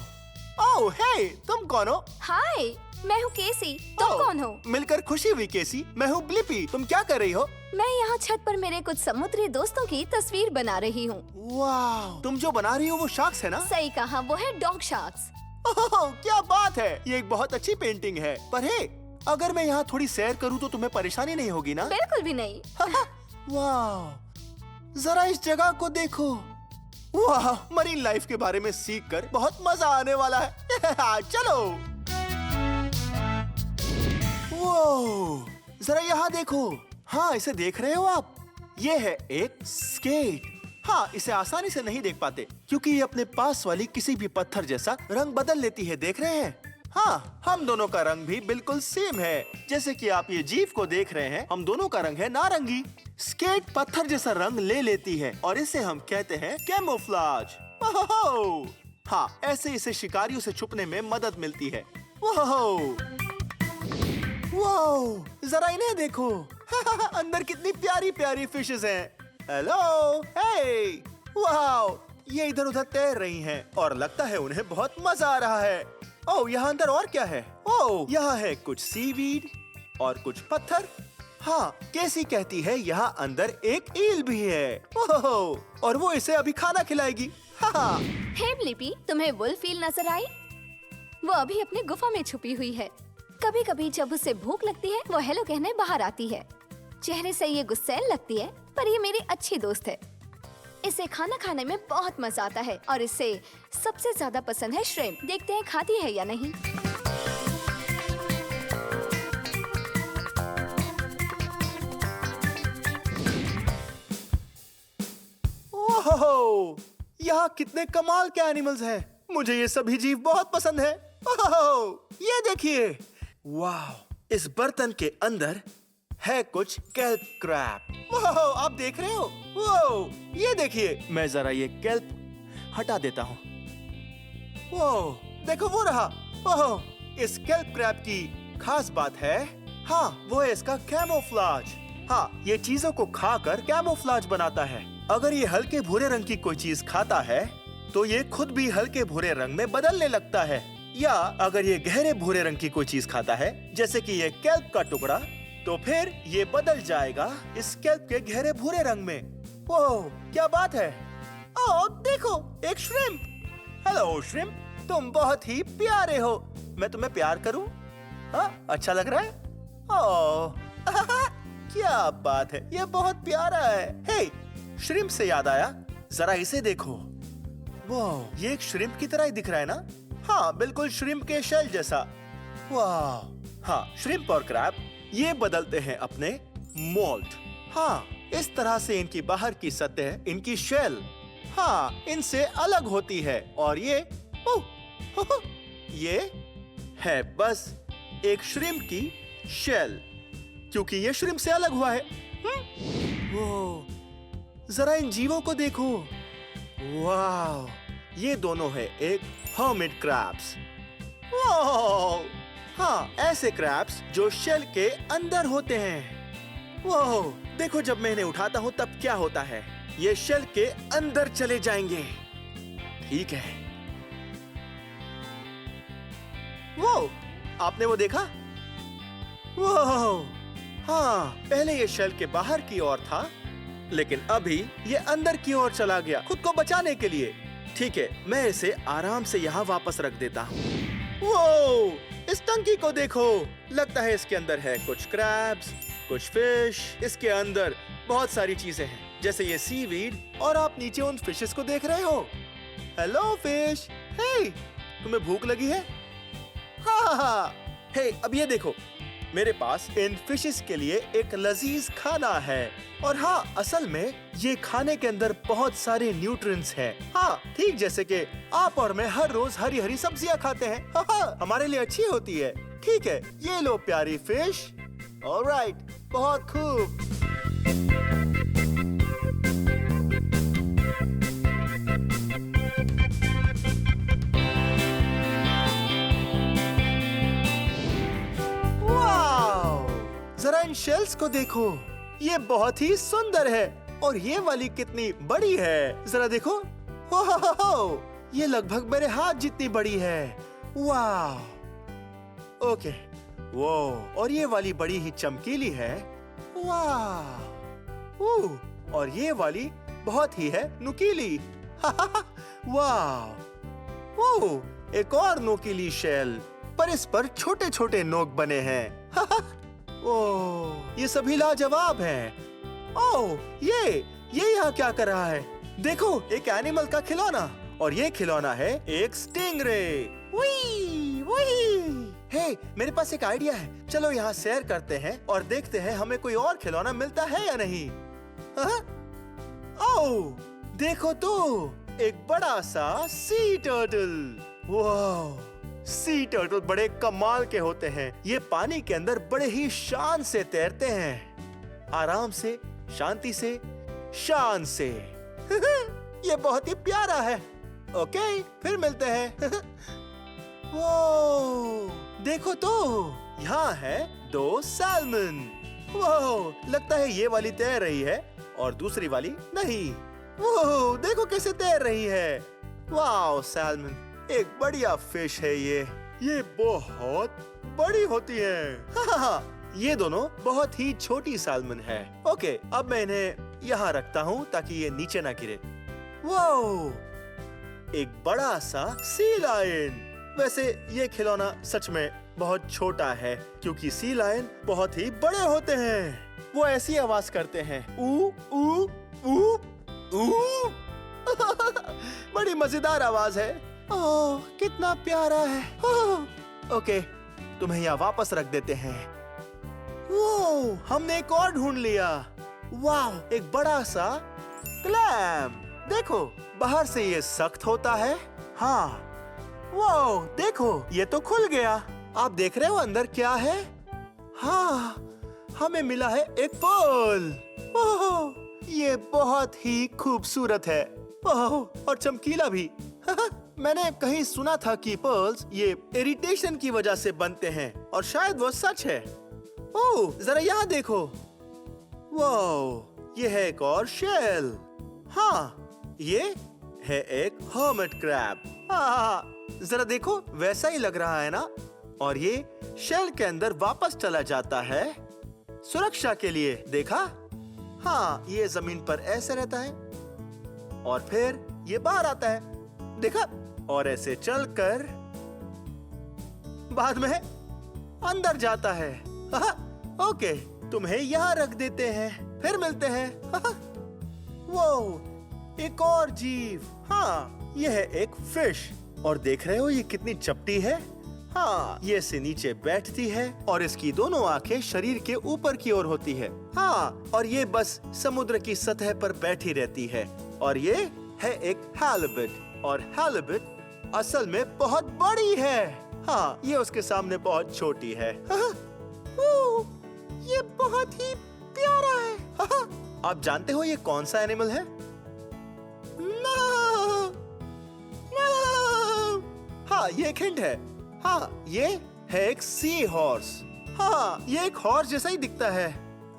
ओह हे, तुम कौन हो? हाय, मैं हूँ केसी। तुम कौन हो? मिलकर खुशी हुई केसी। मैं हूँ ब्लिपी। तुम क्या कर रही हो? मैं यहाँ छत पर मेरे कुछ समुद्री दोस्तों की तस्वीर बना रही हूँ। वाह, तुम जो बना रही हो वो शार्क्स है ना? सही कहा, वो है डॉग शार्क्स। ओह, क्या बात है, ये एक बहुत अच्छी पेंटिंग है। पर हे, अगर मैं यहाँ थोड़ी सैर करूँ तो तुम्हें परेशानी नहीं होगी ना? बिल्कुल भी नहीं। वाह, जरा इस जगह को देखो। वाह, मरीन लाइफ के बारे में सीखकर बहुत मजा आने वाला है। चलो। वो, जरा यहाँ देखो। हाँ, इसे देख रहे हो आप? ये है एक स्केट। हाँ, इसे आसानी से नहीं देख पाते क्योंकि ये अपने पास वाली किसी भी पत्थर जैसा रंग बदल लेती है। देख रहे हैं? हाँ, हम दोनों का रंग भी बिल्कुल सेम है। जैसे कि आप ये जीव को देख रहे हैं, हम दोनों का रंग है नारंगी। स्केट पत्थर जैसा रंग ले लेती है और इसे हम कहते हैं कैमोफ्लाज। हाँ, ऐसे इसे शिकारियों से छुपने में मदद मिलती है। वाओ, जरा इन्हें देखो। अंदर कितनी प्यारी प्यारी फिशेस हैं। हेलो, हे, वाओ, ये इधर उधर तैर रही हैं और लगता है उन्हें बहुत मजा आ रहा है। ओह, यहाँ अंदर और क्या है? ओह, यहाँ है कुछ सीवीड और कुछ पत्थर। हाँ, केसी कहती है यहाँ अंदर एक ईल भी है। ओह, और वो इसे अभी खाना खिलाएगी। हाँ। हे ब्लिपी, तुम्हें वुल्फ ईल नजर आई? वो अभी अपनी गुफा में छुपी हुई है। कभी कभी जब उसे भूख लगती है, वो हेलो कहने बाहर आती है। चेहरे से ये गुस्सैल लगती है, पर ये मेरी अच्छी दोस्त है। इसे खाना खाने में बहुत मजा आता है और इसे सबसे ज्यादा पसंद है श्रिम्प। देखते हैं खाती है या नहीं। ओहो, यहाँ कितने कमाल के एनिमल्स हैं। मुझे ये सभी जीव बहुत पसंद है। ओहो, ये देखिए, वाह, इस बर्तन के अंदर है कुछ केल्प क्रैब। ओहो, आप देख रहे हो? वो, ये देखिए, मैं जरा ये केल्प हटा देता हूँ। वो, देखो वो रहा। ओहो, इस केल्प क्रैब की खास बात है, हाँ, वो है इसका कैमोफ्लाज। हाँ, ये चीजों को खाकर कैमोफ्लाज बनाता है। अगर ये हल्के भूरे रंग की कोई चीज खाता है तो ये खुद भी हल्के भूरे रंग में बदलने लगता है, या अगर ये गहरे भूरे रंग की कोई चीज खाता है जैसे कि ये केल्प का टुकड़ा, तो फिर ये बदल जाएगा इस केल्प के गहरे भूरे रंग में। ओह, क्या बात है। ओह, देखो, एक श्रिम्प। हेलो श्रिम्प, तुम बहुत ही प्यारे हो। मैं तुम्हें प्यार करूं? हाँ, अच्छा लग रहा है? ओह, क्या बात है, ये बहुत प्यारा है। हे, श्रिम्प से याद आया, जरा इसे देखो। वाह, ये एक श्रिम्प की तरह ही दिख रहा है ना? हाँ, बिल्कुल श्रिम्प के शेल जैसा। वाह, हाँ, श्रिम्प और क्रैब ये बदलते हैं अपने मोल्ड। हाँ, इस तरह से इनकी बाहर की सतह, इनकी शेल, हाँ, इनसे अलग होती है। और ये ये है बस एक श्रिम्प की शेल, क्योंकि ये श्रिम्प से अलग हुआ है। वो, जरा इन जीवों को देखो। वाह, ये दोनों है एक हर्मिट क्रैब्स। वाह, हाँ, ऐसे क्रैब्स जो शेल के अंदर होते हैं। वाह, देखो, जब मैं इन्हें उठाता हूँ तब क्या होता है, ये शेल के अंदर चले जाएंगे। ठीक है। वो, आपने वो देखा? वाह, हाँ, पहले ये शेल के बाहर की ओर था, लेकिन अभी ये अंदर की ओर चला गया खुद को बचाने के लिए। ठीक है, मैं इसे आराम से यहाँ वापस रख देता हूँ। वो, इस टंकी को देखो, लगता है इसके अंदर है कुछ क्रैब्स, कुछ फिश। इसके अंदर बहुत सारी चीजें हैं, जैसे ये सीवीड, और आप नीचे उन फिशेस को देख रहे हो। हेलो फिश, हे, तुम्हें भूख लगी है? हाँ, हे, अब ये देखो, मेरे पास इन फिशेस के लिए एक लजीज खाना है। और हाँ, असल में ये खाने के अंदर बहुत सारे न्यूट्रिएंट्स हैं। हाँ, ठीक जैसे कि आप और मैं हर रोज हरी हरी सब्जियां खाते हैं। हाँ, हमारे लिए अच्छी होती है। ठीक है, ये लो प्यारी फिश। ऑलराइट, बहुत खूब। जरा इन शेल्स को देखो, ये बहुत ही सुंदर है। और ये वाली कितनी बड़ी है, जरा देखो। ये लगभग मेरे हाथ जितनी बड़ी है। वाह, ओके, वो, और ये वाली बड़ी ही चमकीली है। वाह, और ये वाली बहुत ही है नुकीली। वाह, एक और नुकीली शेल, पर इस पर छोटे छोटे नोक बने हैं। ओह, ये सभी लाजवाब हैं। ओह, ये यहाँ क्या कर रहा है? देखो, एक एनिमल का खिलौना, और ये खिलौना है एक स्टिंगरे। हे, मेरे पास एक आइडिया है। चलो यहाँ सैर करते हैं और देखते हैं हमें कोई और खिलौना मिलता है या नहीं। ओह, देखो तो, एक बड़ा सा सी टर्टल। वाह, सी टर्टल बड़े कमाल के होते हैं। ये पानी के अंदर बड़े ही शान से तैरते हैं, आराम से, शांति से, शान से। ये बहुत ही प्यारा है। ओके, फिर मिलते हैं। वो, देखो तो, यहाँ है 2 सैल्मन। वो, लगता है ये वाली तैर रही है और दूसरी वाली नहीं। वो, देखो कैसे तैर रही है। वाह, सैल्मन एक बढ़िया फिश है। ये बहुत बड़ी होती है। हाँ, ये दोनों बहुत ही छोटी सैल्मन है। ओके, अब मैं इन्हें यहाँ रखता हूँ ताकि ये नीचे ना गिरे। वो, एक बड़ा सा सी लायन। वैसे ये खिलौना सच में बहुत छोटा है, क्योंकि सी लायन बहुत ही बड़े होते हैं। वो ऐसी आवाज करते हैं, ऊ ऊ ऊ बड़ी मजेदार आवाज है। ओह, कितना प्यारा है। ओके, तुम्हें यहाँ वापस रख देते हैं। वो, हमने एक और ढूंढ लिया। वाह, एक बड़ा सा क्लैम। देखो, बाहर से ये सख्त होता है। हाँ, वो देखो, ये तो खुल गया। आप देख रहे हो अंदर क्या है? हाँ, हमें मिला है एक पर्ल। ओह, ये बहुत ही खूबसूरत है। ओह, और चमकीला भी। मैंने कहीं सुना था कि पर्ल्स ये इरिटेशन की वजह से बनते हैं, और शायद वो सच है। ओह, जरा यहाँ देखो। वाह, ये है एक और शेल। हाँ, ये है एक हर्मिट क्रैब। हाँ, जरा देखो, वैसा ही लग रहा है ना? और ये शेल के अंदर वापस चला जाता है सुरक्षा के लिए। देखा? हाँ, ये जमीन पर ऐसे रहता है और फिर ये बाहर आता है। देखा? और ऐसे चलकर बाद में अंदर जाता है। ओके, तुम्हें यहाँ रख देते हैं, फिर मिलते हैं। वो, एक और जीव। हाँ, ये है एक फिश। और देख रहे हो ये कितनी चपटी है। हाँ, ये से नीचे बैठती है और इसकी दोनों आंखें शरीर के ऊपर की ओर होती है। हाँ, और ये बस समुद्र की सतह पर बैठी रहती है। और ये है एक हैलिबट, और हैलिबट असल में बहुत बड़ी है। हाँ, ये उसके सामने बहुत छोटी है। ये बहुत ही प्यारा है। आप जानते हो ये कौन सा एनिमल है? हाँ, ये एक हिंट है। हाँ, ये है एक सी हॉर्स। हाँ, ये एक हॉर्स जैसा ही दिखता है।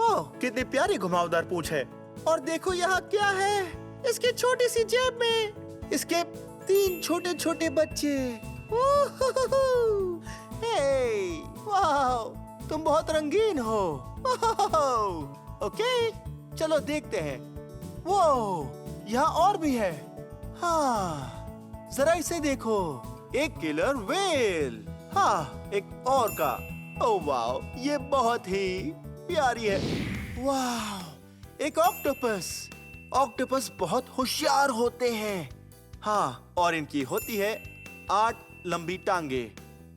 ओह, कितनी प्यारी घुमावदार पूंछ है। और देखो यहाँ क्या है इसके छोटी सी जेब में। इसके 3 छोटे छोटे बच्चे। हे, वाह, तुम बहुत रंगीन हो। ओके, चलो देखते हैं। वो, यहाँ और भी है। हाँ, जरा इसे देखो, एक किलर व्हेल। हाँ, एक और का। ओह वाह, ये बहुत ही प्यारी है। वाह, एक ऑक्टोपस। ऑक्टोपस बहुत होशियार होते हैं। हाँ, और इनकी होती है 8 लंबी टांगे।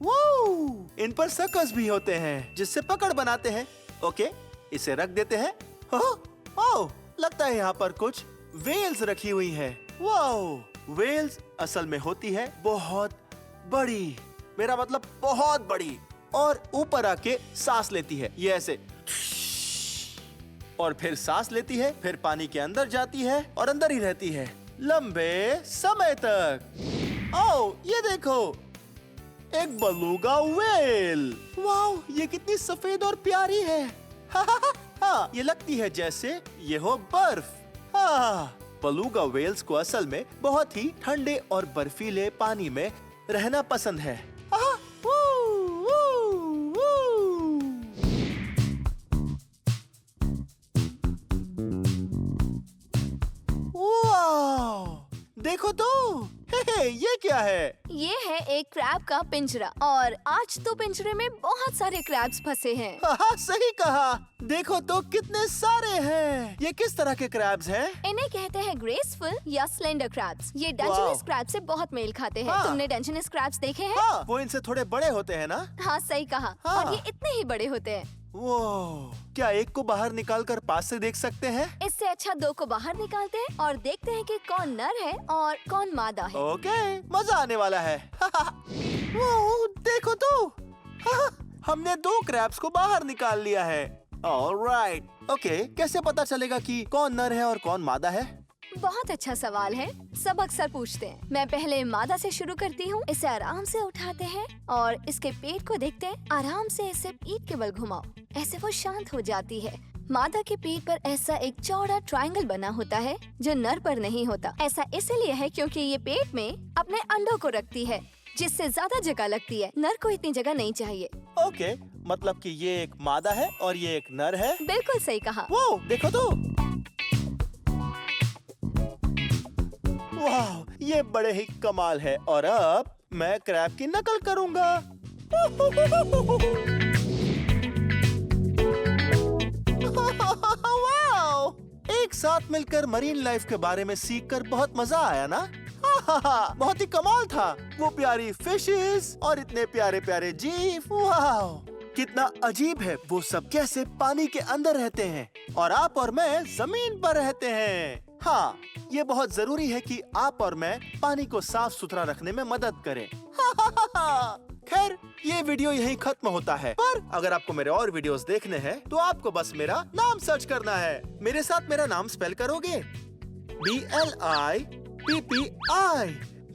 वो, इन पर सर्कस भी होते हैं जिससे पकड़ बनाते हैं। ओके, इसे रख देते हैं। ओह, लगता है यहाँ पर कुछ व्हेल्स रखी हुई है। वाह, व्हेल्स असल में होती है बहुत बड़ी। मेरा मतलब बहुत बड़ी। और ऊपर आके सांस लेती है, ये ऐसे, और फिर सांस लेती है, फिर पानी के अंदर जाती है और अंदर ही रहती है लंबे समय तक। ओह, ये देखो, एक बेलुगा व्हेल। वाह, ये कितनी सफेद और प्यारी है। हाँ, ये लगती है जैसे ये हो बर्फ। हाँ, बेलुगा व्हेल्स को असल में बहुत ही ठंडे और बर्फीले पानी में रहना पसंद है। देखो तो, ये क्या है? ये है एक क्रैब का पिंजरा, और आज तो पिंजरे में बहुत सारे क्रैब्स फंसे हैं। हाँ, सही कहा। देखो तो कितने सारे हैं। ये किस तरह के क्रैब्स हैं? इन्हें कहते हैं ग्रेसफुल या स्लेंडर क्रैब्स। ये डंजनस क्रैब से बहुत मेल खाते हैं। हाँ। तुमने डंजनस क्रैब्स देखे हैं? हाँ, वो इनसे थोड़े बड़े होते हैं ना? हाँ, सही कहा। हाँ। और ये इतने ही बड़े होते हैं। वो, क्या एक को बाहर निकालकर पास से देख सकते हैं? इससे अच्छा 2 को बाहर निकालते हैं और देखते हैं कि कौन नर है और कौन मादा है। ओके, मजा आने वाला है। वो, देखो तो, हमने 2 क्रैब्स को बाहर निकाल लिया है। ऑलराइट। ओके, कैसे पता चलेगा कि कौन नर है और कौन मादा है? बहुत अच्छा सवाल है, सब अक्सर पूछते हैं। मैं पहले मादा से शुरू करती हूँ। इसे आराम से उठाते हैं और इसके पेट को देखते हैं। आराम से इसे पीठ के बल घुमाओ, ऐसे वो शांत हो जाती है। मादा के पेट पर ऐसा एक चौड़ा ट्रायंगल बना होता है जो नर पर नहीं होता। ऐसा इसलिए है क्योंकि ये पेट में अपने अंडों को रखती है, जिससे ज्यादा जगह लगती है। नर को इतनी जगह नहीं चाहिए। ओके, मतलब कि ये एक मादा है और ये एक नर है। बिल्कुल सही कहा। वो, देखो तो, वाह, ये बड़े ही कमाल है। और अब मैं क्रैब की नकल करूंगा। वाह, एक साथ मिलकर मरीन लाइफ के बारे में सीखकर बहुत मजा आया ना? बहुत ही कमाल था। वो प्यारी फिशेस और इतने प्यारे प्यारे जीव। वाह, कितना अजीब है वो सब कैसे पानी के अंदर रहते हैं और आप और मैं जमीन पर रहते हैं। हाँ, ये बहुत जरूरी है कि आप और मैं पानी को साफ सुथरा रखने में मदद करें। खैर, ये वीडियो यहीं खत्म होता है, पर अगर आपको मेरे और वीडियोस देखने हैं तो आपको बस मेरा नाम सर्च करना है। मेरे साथ मेरा नाम स्पेल करोगे? BLIPPI,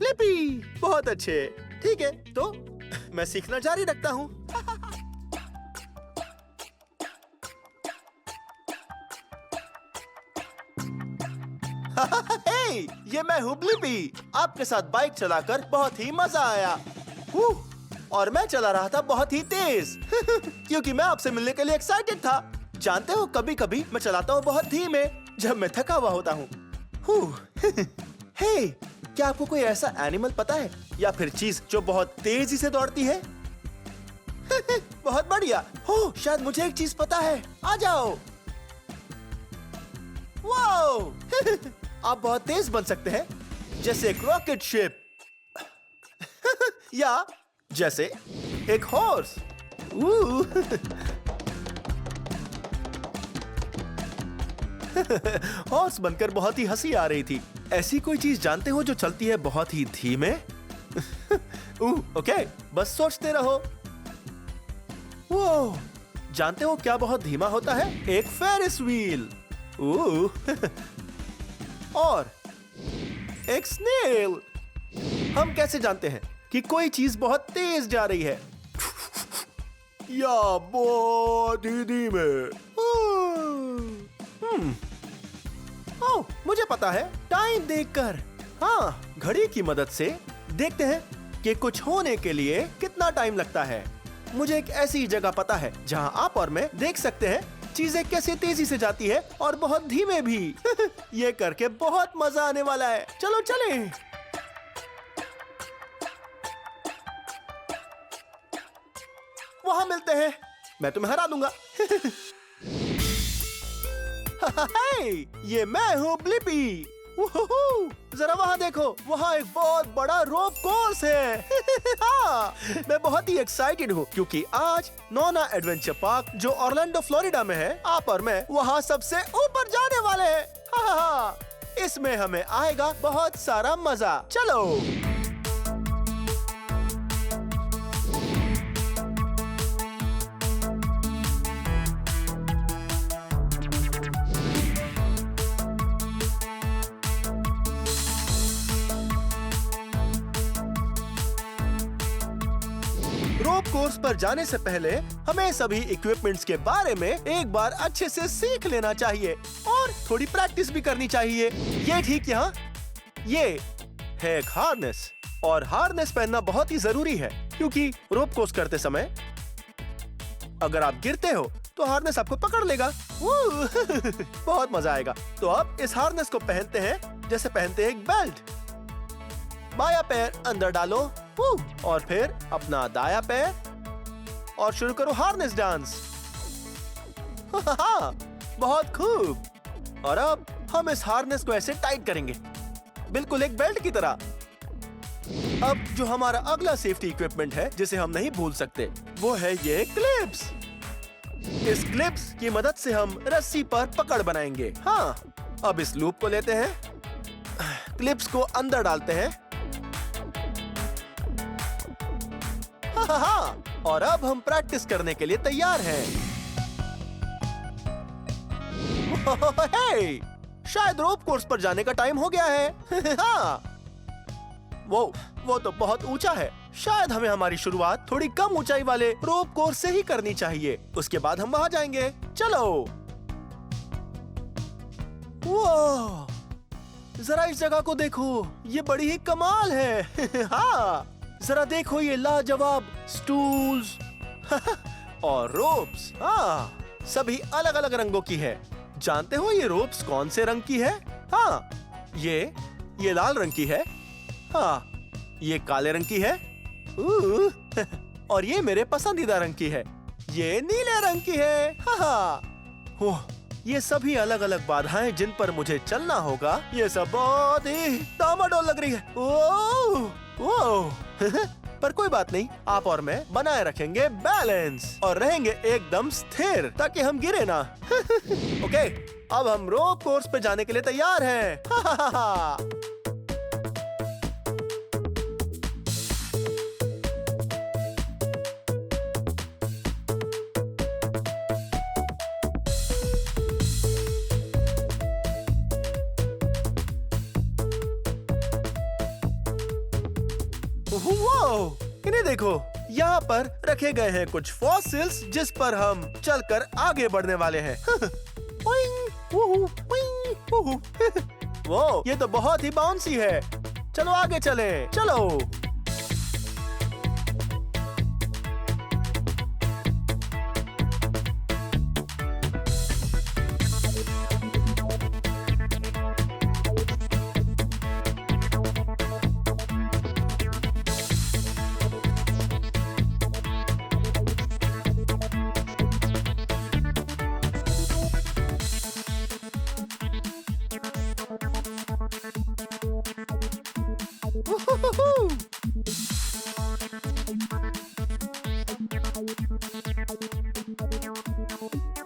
लिपि। बहुत अच्छे, ठीक है, तो मैं सीखना जारी रखता हूँ। हे, ये मैं हूँ ब्लिपी। आपके साथ बाइक चलाकर बहुत ही मजा आया। और मैं चला रहा था बहुत ही तेज क्योंकि मैं आपसे मिलने के लिए एक्साइटेड था। जानते हो, कभी कभी मैं चलाता हूँ बहुत धीमे जब मैं थका हुआ होता हूँ। हे, क्या आपको कोई ऐसा एनिमल पता है या फिर चीज जो बहुत तेजी से दौड़ती है? बहुत बढ़िया। हो, शायद मुझे एक चीज पता है। आ जाओ। वाओ! आप बहुत तेज बन सकते हैं, जैसे एक रॉकेट शिप या जैसे एक हॉर्स। हॉर्स बनकर बहुत ही हंसी आ रही थी। ऐसी कोई चीज जानते हो जो चलती है बहुत ही धीमे? ओके, बस सोचते रहो। वो जानते हो क्या बहुत धीमा होता है? एक फेरिस व्हील। और एक स्नेल। हम कैसे जानते हैं कि कोई चीज बहुत तेज जा रही है या बहुत ही धीमे? मुझे पता है, टाइम देखकर। हाँ, घड़ी की मदद से देखते हैं कि कुछ होने के लिए कितना टाइम लगता है। मुझे एक ऐसी जगह पता है जहां आप और मैं देख सकते हैं चीजें कैसे तेजी से जाती है और बहुत धीमे भी। ये करके बहुत मजा आने वाला है। चलो चलें। वहां मिलते हैं। मैं तुम्हें हरा दूंगा। ये मैं हूँ ब्लिपी। जरा वहाँ देखो, वहाँ एक बहुत बड़ा रोप कोर्स है। हाँ, मैं बहुत ही एक्साइटेड हूँ क्योंकि आज नोना एडवेंचर पार्क जो ऑरलैंडो फ्लोरिडा में है, आप और मैं वहाँ सबसे ऊपर जाने वाले हैं। हाँ, इसमें हमें आएगा बहुत सारा मजा। चलो। रोप कोर्स पर जाने से पहले हमें सभी इक्विपमेंट्स के बारे में एक बार अच्छे से सीख लेना चाहिए और थोड़ी प्रैक्टिस भी करनी चाहिए। ये ठीक यहाँ, ये है एक हार्नेस, और हार्नेस पहनना बहुत ही जरूरी है क्योंकि रोप कोर्स करते समय अगर आप गिरते हो तो हार्नेस आपको पकड़ लेगा। बहुत मजा आएगा। तो अब इस हार्नेस को पहनते हैं जैसे पहनते हैं एक बेल्ट। बायां पैर अंदर डालो और फिर अपना दायां पैर और शुरू करो हार्नेस डांस। बहुत खूब। और अब हम इस हार्नेस को ऐसे टाइट करेंगे, बिल्कुल एक बेल्ट की तरह। अब जो हमारा अगला सेफ्टी इक्विपमेंट है जिसे हम नहीं भूल सकते, वो है ये क्लिप्स। इस क्लिप्स की मदद से हम रस्सी पर पकड़ बनाएंगे। हाँ, अब इस लूप को लेते हैं, क्लिप्स को अंदर डालते हैं। हाँ, और अब हम प्रैक्टिस करने के लिए तैयार हैं। हे, शायद रोप कोर्स पर जाने का टाइम हो गया है। हाँ, वो तो बहुत ऊंचा है। शायद हमें हमारी शुरुआत थोड़ी कम ऊंचाई वाले रोप कोर्स से ही करनी चाहिए, उसके बाद हम वहां जाएंगे। चलो। वो जरा इस जगह को देखो, ये बड़ी ही कमाल है। हाँ, जरा देखो ये लाजवाब स्टूल्स और रोप्स। हाँ, सभी अलग अलग रंगों की है। जानते हो ये रोप्स कौन से रंग की है? हाँ, ये लाल रंग की है। हाँ, ये काले रंग की है। और ये मेरे पसंदीदा रंग की है, ये नीले रंग की है। हाँ, ये सभी अलग अलग बाधाएं जिन पर मुझे चलना होगा, ये सब बहुत ही डामाडोल लग रही है। ओह पर कोई बात नहीं, आप और मैं बनाए रखेंगे बैलेंस और रहेंगे एकदम स्थिर ताकि हम गिरे ना। ओके, अब हम रोप कोर्स पे जाने के लिए तैयार हैं। वो इन्हें देखो, यहाँ पर रखे गए हैं कुछ फॉसिल्स जिस पर हम चलकर आगे बढ़ने वाले हैं। वो ये तो बहुत ही बाउंसी है। चलो आगे चले, चलो।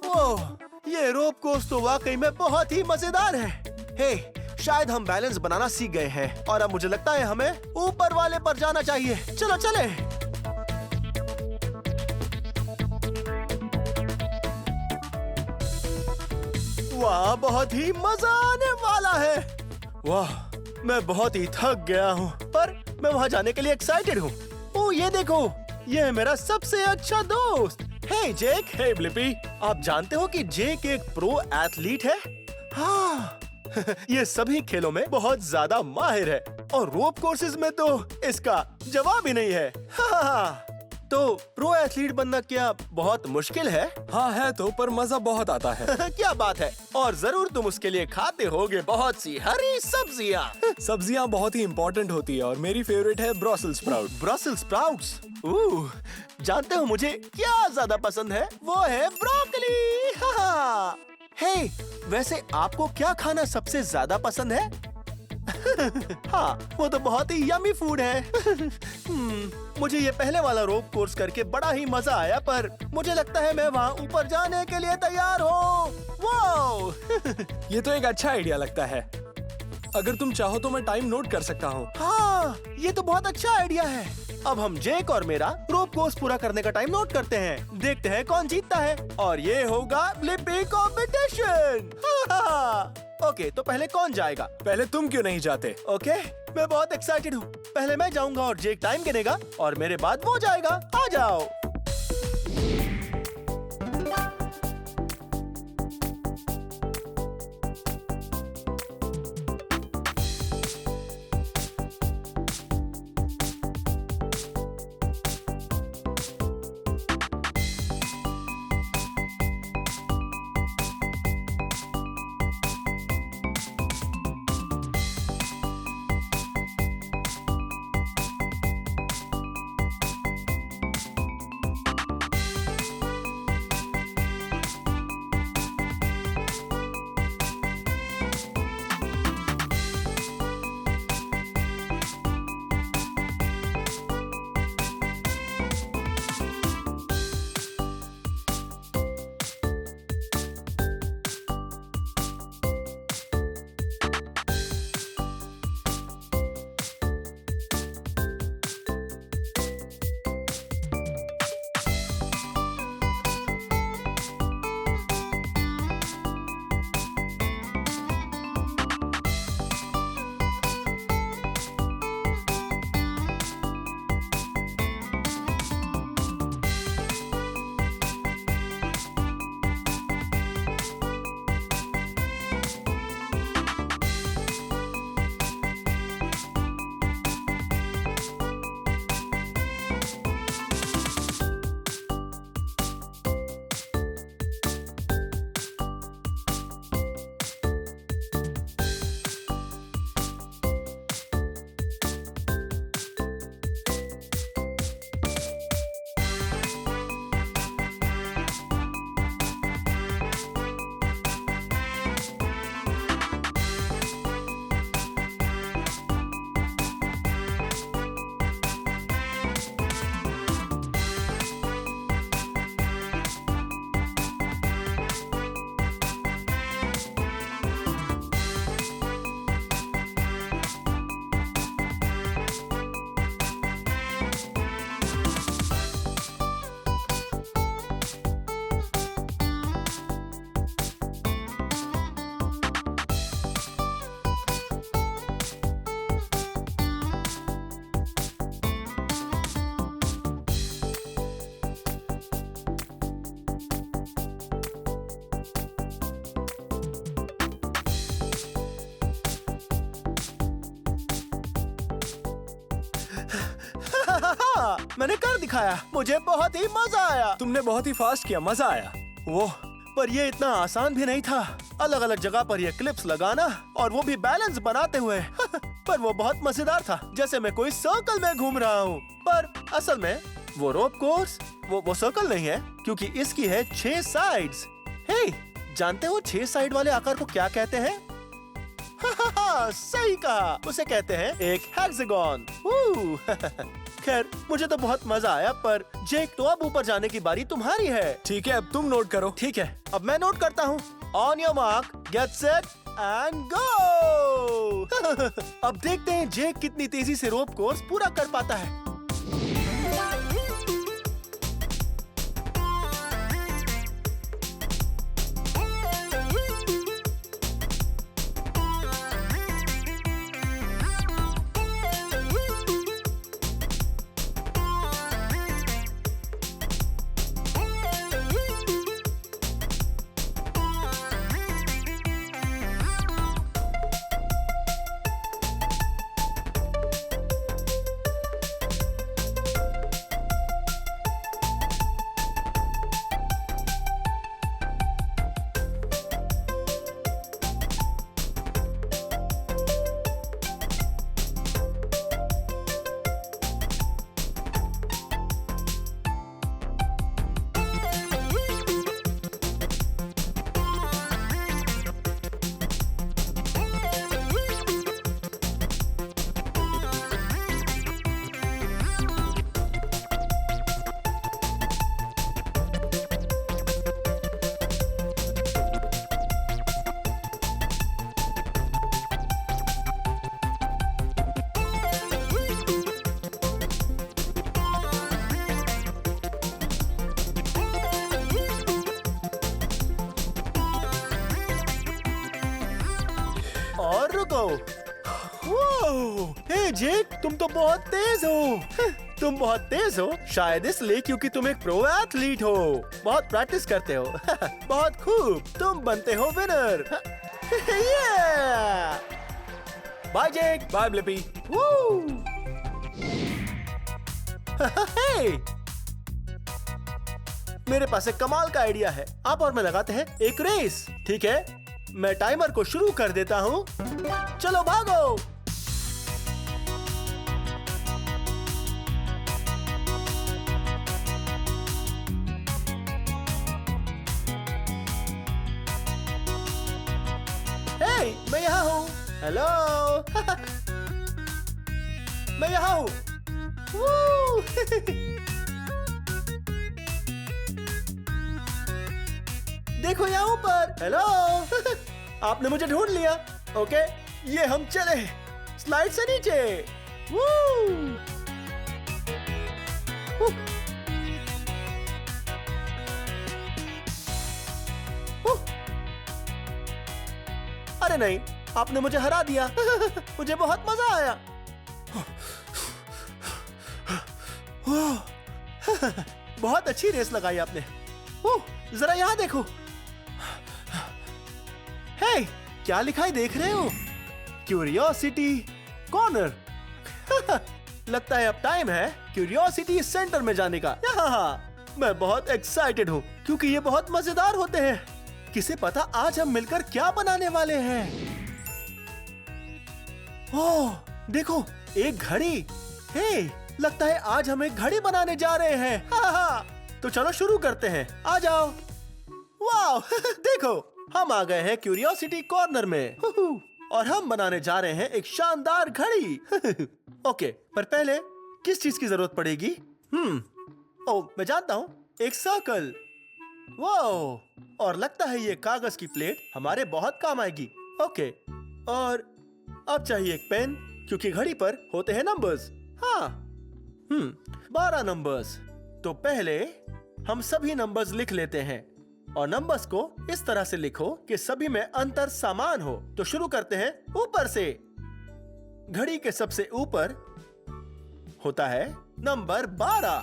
ओह, ये रोप कोर्स तो वाकई में बहुत ही मजेदार है। हे, शायद हम बैलेंस बनाना सीख गए हैं और अब मुझे लगता है हमें ऊपर वाले पर जाना चाहिए। चलो चले। वाह, बहुत ही मजा आने वाला है। वाह, मैं बहुत ही थक गया हूँ, पर मैं वहाँ जाने के लिए एक्साइटेड हूँ। ओह, ये देखो, ये है मेरा सबसे अच्छा दोस्त। हे जेक। हे ब्लिपी, आप जानते हो कि जेक एक प्रो एथलीट है? हाँ। ये सभी खेलों में बहुत ज्यादा माहिर है और रोप कोर्सेज में तो इसका जवाब ही नहीं है। हाँ। तो प्रो एथलीट बनना क्या बहुत मुश्किल है? हाँ है तो, पर मजा बहुत आता है। क्या बात है। और जरूर तुम उसके लिए खाते होगे बहुत सी हरी सब्जियाँ। सब्जियाँ बहुत ही इम्पोर्टेंट होती है और मेरी फेवरेट है ब्रसेल्स स्प्राउट। Brussels sprouts. जानते हो मुझे क्या ज्यादा पसंद है? वो है ब्रोकली। हाँ। हे, वैसे आपको क्या खाना सबसे ज्यादा पसंद है? हाँ, वो तो बहुत ही यमी फूड है। मुझे ये पहले वाला रोप कोर्स करके बड़ा ही मजा आया, पर मुझे लगता है मैं वहाँ ऊपर जाने के लिए तैयार हूँ। वो ये तो एक अच्छा आइडिया लगता है। अगर तुम चाहो तो मैं टाइम नोट कर सकता हूँ। हाँ, ये तो बहुत अच्छा आइडिया है। अब हम जेक और मेरा रोप कोर्स पूरा करने का टाइम नोट करते हैं। देखते हैं कौन जीतता है और ये होगा ब्लिपी कॉम्पिटिशन। ओके, तो पहले कौन जाएगा? पहले तुम क्यों नहीं जाते? ओके, मैं बहुत एक्साइटेड हूँ। पहले मैं जाऊंगा और जेक टाइम गिनेगा और मेरे बाद वो जाएगा। आ जाओ। मैंने कर दिखाया, मुझे बहुत ही मजा आया। तुमने बहुत ही फास्ट किया, मजा आया। वो पर ये इतना आसान भी नहीं था। अलग अलग जगह पर ये क्लिप्स लगाना और वो भी बैलेंस बनाते हुए। पर वो बहुत मजेदार था, जैसे मैं कोई सर्कल में घूम रहा हूँ। पर असल में वो रोप कोर्स वो सर्कल नहीं है, क्योंकि इसकी है 6 साइड्स। हे, जानते हो 6 साइड वाले आकार को क्या कहते हैं? सही कहा, उसे कहते हैं एक हेक्सागन। खैर, मुझे तो बहुत मजा आया। पर जेक, तो अब ऊपर जाने की बारी तुम्हारी है। ठीक है, अब तुम नोट करो। ठीक है, अब मैं नोट करता हूँ। On your mark, get set and go. अब देखते हैं जेक कितनी तेजी से रोप कोर्स पूरा कर पाता है। और रुको। हे जेक, तुम तो बहुत तेज हो। तुम बहुत तेज हो शायद इसलिए क्योंकि तुम एक प्रो एथलीट हो। बहुत प्रैक्टिस करते हो। बहुत खूब, तुम बनते हो winner. Bye Jake. Bye Blippi. मेरे पास एक कमाल का आइडिया है। आप और मैं लगाते हैं एक रेस, ठीक है? मैं टाइमर को शुरू कर देता हूँ। चलो भागो। हे, मैं यहाँ हूँ। हेलो। मैं यहाँ हूँ। देखो यहाँ ऊपर। हेलो। आपने मुझे ढूंढ लिया। ओके, ये हम चले स्लाइड से नीचे। अरे नहीं, आपने मुझे हरा दिया। मुझे बहुत मजा आया। बहुत अच्छी रेस लगाई आपने। जरा यहाँ देखो। हे, क्या लिखा है देख रहे हो? Curiosity corner. लगता है अब टाइम है क्यूरियोसिटी सेंटर में जाने का। मैं बहुत एक्साइटेड हूँ क्योंकि ये बहुत मजेदार होते हैं। किसे पता आज हम मिलकर क्या बनाने वाले हैं? ओह, देखो एक घड़ी। हे, लगता है आज हम एक घड़ी बनाने जा रहे हैं। तो चलो शुरू करते हैं। आ जाओ। वाह, देखो हम आ गए हैं क्यूरियोसिटी कॉर्नर में। और हम बनाने जा रहे हैं एक शानदार घड़ी। ओके, पर पहले किस चीज की जरूरत पड़ेगी? ओह, मैं जानता हूँ, एक सर्कल। वाह, और लगता है ये कागज की प्लेट हमारे बहुत काम आएगी। ओके, और अब चाहिए एक पेन क्योंकि घड़ी पर होते हैं नंबर्स। हाँ, 12 नंबर्स। तो पहले हम सभी नंबर्स लिख लेते हैं और नंबर्स को इस तरह से लिखो कि सभी में अंतर समान हो। तो शुरू करते हैं ऊपर से। घड़ी के सबसे ऊपर होता है नंबर 12।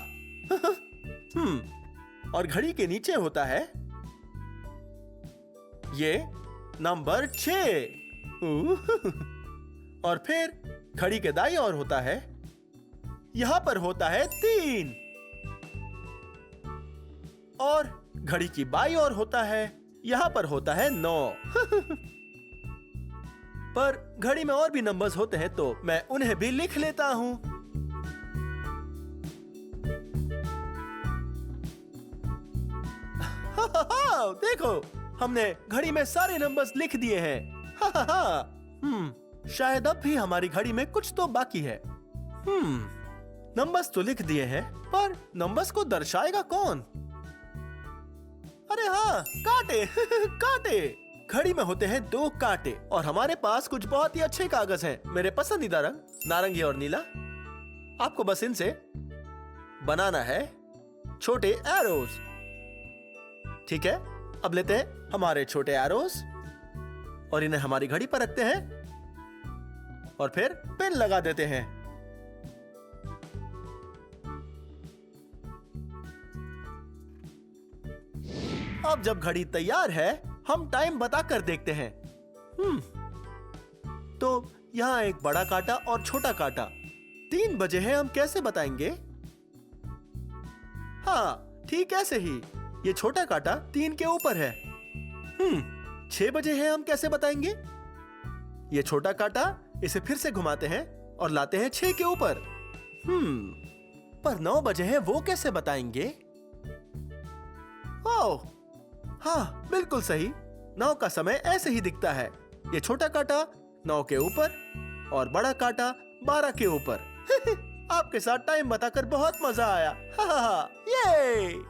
और घड़ी के नीचे होता है ये नंबर 6। और फिर घड़ी के दाईं ओर होता है यहाँ पर होता है 3 और घड़ी की बाईं ओर होता है, यहाँ पर होता है 9 पर घड़ी में और भी नंबर्स होते हैं तो मैं उन्हें भी लिख लेता हूँ। देखो, हमने घड़ी में सारे नंबर्स लिख दिए हैं। शायद अब भी हमारी घड़ी में कुछ तो बाकी है। नंबर्स तो लिख दिए हैं, पर नंबर्स को दर्शाएगा कौन? अरे हाँ, कांटे। कांटे। घड़ी में होते हैं 2 कांटे और हमारे पास कुछ बहुत ही अच्छे कागज हैं। मेरे पसंदीदा रंग नारंगी और नीला। आपको बस इनसे बनाना है छोटे एरोज। ठीक है, अब लेते हैं हमारे छोटे एरोज और इन्हें हमारी घड़ी पर रखते हैं और फिर पिन लगा देते हैं। अब जब घड़ी तैयार है, हम टाइम बताकर देखते हैं। तो यहाँ एक बड़ा कांटा और छोटा कांटा। 3 बजे हैं, हम कैसे बताएंगे? हाँ, ठीक ऐसे ही। ये छोटा कांटा 3 के ऊपर है। 6 बजे हैं, हम कैसे बताएंगे? ये छोटा कांटा, इसे फिर से घुमाते हैं और लाते हैं 6 के ऊपर। पर 9 बजे हैं, वो कैसे बताएंगे? ओह, हाँ, बिल्कुल सही। 9 का समय ऐसे ही दिखता है। ये छोटा कांटा 9 के ऊपर और बड़ा कांटा 12 के ऊपर। आपके साथ टाइम बताकर बहुत मजा आया। ये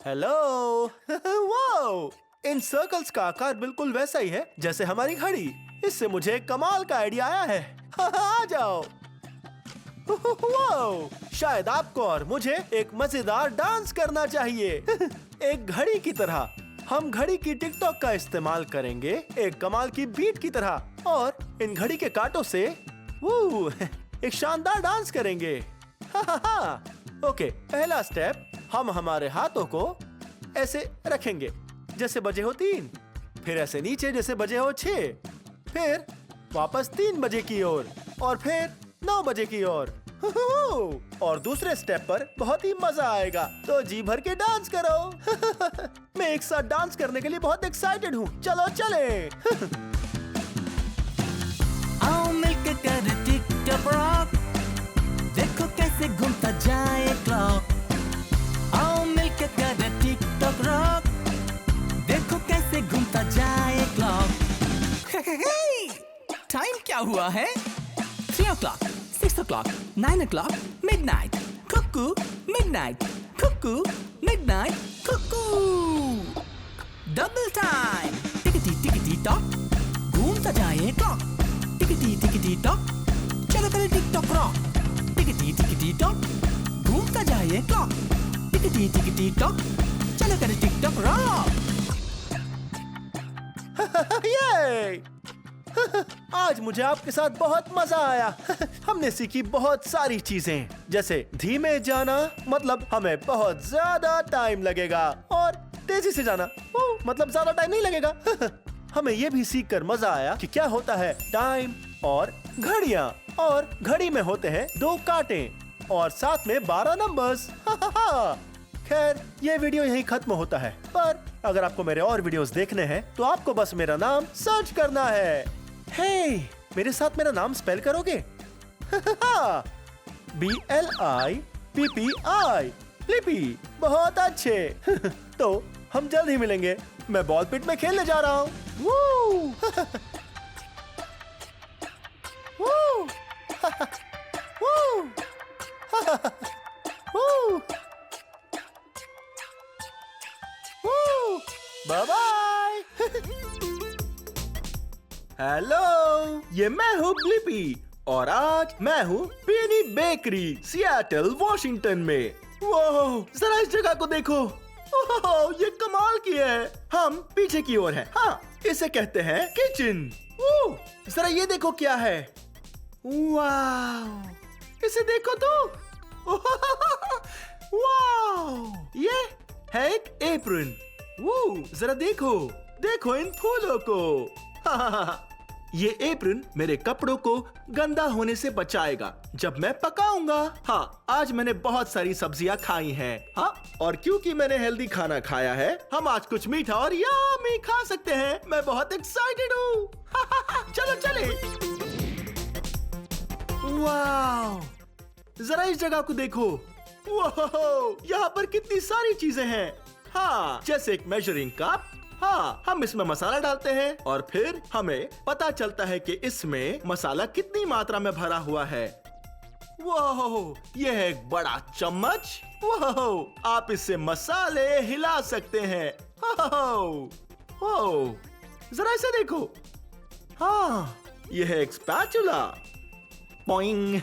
हेलो। वाओ, इन सर्कल्स का आकार बिल्कुल वैसा ही है जैसे हमारी घड़ी। इससे मुझे कमाल का आइडिया आया है। आ जाओ। वाओ, शायद आपको और मुझे एक मजेदार डांस करना चाहिए। एक घड़ी की तरह। हम घड़ी की टिकटॉक का इस्तेमाल करेंगे एक कमाल की बीट की तरह और इन घड़ी के कांटों से एक शानदार डांस करेंगे। ओके, पहला स्टेप, हम हमारे हाथों को ऐसे रखेंगे जैसे बजे हो 3, फिर ऐसे नीचे जैसे बजे हो 6, फिर वापस 3 बजे की ओर और फिर 9 बजे की ओर। और दूसरे स्टेप पर बहुत ही मजा आएगा, तो जी भर के डांस करो। मैं एक साथ डांस करने के लिए बहुत एक्साइटेड हूँ। चलो चले। आओ मिलकर करे टिक-टॉक रॉक, देखो कैसे घूमता जाए क्लॉक। आओ मिलकर करे टिक-टॉक रॉक, देखो कैसे घूमता जाए क्लॉक। टाइम क्या हुआ है? 3 o'clock, 6 o'clock, 9 o'clock, midnight, cuckoo, midnight, cuckoo, midnight, cuckoo. Double time. Tickety tock, घूमता जाए clock. Tickety tock, चलो करे टिक-टॉक रॉक. Tickety tock, घूमता जाए clock. Tickety tock, चलो करे टिक-टॉक रॉक. ये आज मुझे आपके साथ बहुत मजा आया। हमने सीखी बहुत सारी चीजें, जैसे धीमे जाना मतलब हमें बहुत ज्यादा टाइम लगेगा और तेजी से जाना मतलब ज्यादा टाइम नहीं लगेगा। हमें ये भी सीख कर मजा आया कि क्या होता है टाइम और घड़ियां, और घड़ी में होते हैं 2 कांटे और साथ में 12 नंबर्स। खैर, ये वीडियो यहीं खत्म होता है, पर अगर आपको मेरे और वीडियोस देखने हैं तो आपको बस मेरा नाम सर्च करना है। हे, मेरे साथ मेरा नाम स्पेल करोगे? BLIPPI, लिपि। बहुत अच्छे। तो हम जल्द ही मिलेंगे। मैं बॉल पिट में खेलने जा रहा हूँ। Bye bye. हेलो, ये मैं हूँ ब्लिपी और आज मैं हूँ पेनी बेकरी, सिएटल वॉशिंगटन में। वो जरा इस जगह को देखो। ओह, ये कमाल की है। हम पीछे की ओर हैं। हाँ, इसे कहते हैं किचन। जरा ये देखो क्या है। वाह, इसे देखो तो। वाह, ये है एक एप्रन। जरा देखो, देखो इन फूलों को। ये एप्रन मेरे कपड़ों को गंदा होने से बचाएगा जब मैं पकाऊंगा। हाँ, आज मैंने बहुत सारी सब्जियां खाई हैं। हाँ, और क्योंकि मैंने हेल्दी खाना खाया है, हम आज कुछ मीठा और यम्मी खा सकते हैं। मैं बहुत एक्साइटेड हूँ। चलो चले। वाह, जरा इस जगह को देखो। वाह, यहाँ पर कितनी सारी चीजें हैं। हाँ, जैसे एक मेजरिंग कप। हाँ, हम इसमें मसाला डालते हैं और फिर हमें पता चलता है कि इसमें मसाला कितनी मात्रा में भरा हुआ है। वाह, यह है एक बड़ा चम्मच। वाह, आप इससे मसाले हिला सकते हैं। वाह, जरा इसे देखो। हाँ, यह है एक स्पैचुला। पॉइंग।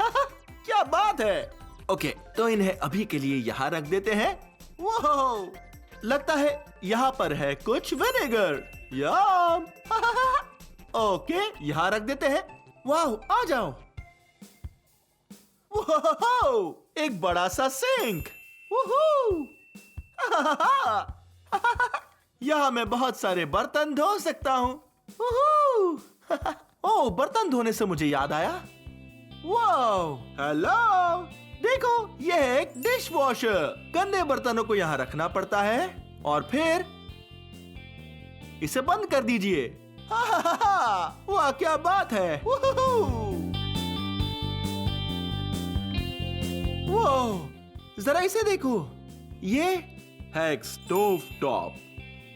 क्या बात है। ओके, तो इन्हें अभी के लिए यहाँ रख देते हैं। वाह, लगता है यहाँ पर है कुछ विनेगर। यम। ओके, यहाँ रख देते हैं। वाह, आ जाओ। वाह, एक बड़ा सा सिंक। यहाँ मैं बहुत सारे बर्तन धो सकता हूँ। ओह, बर्तन धोने से मुझे याद आया। वाह, हेलो, देखो, यह है एक डिश वॉशर। गंदे बर्तनों को यहाँ रखना पड़ता है और फिर इसे बंद कर दीजिए। वाह, क्या बात है। वाह, जरा इसे देखो। ये है एक स्टोव टॉप।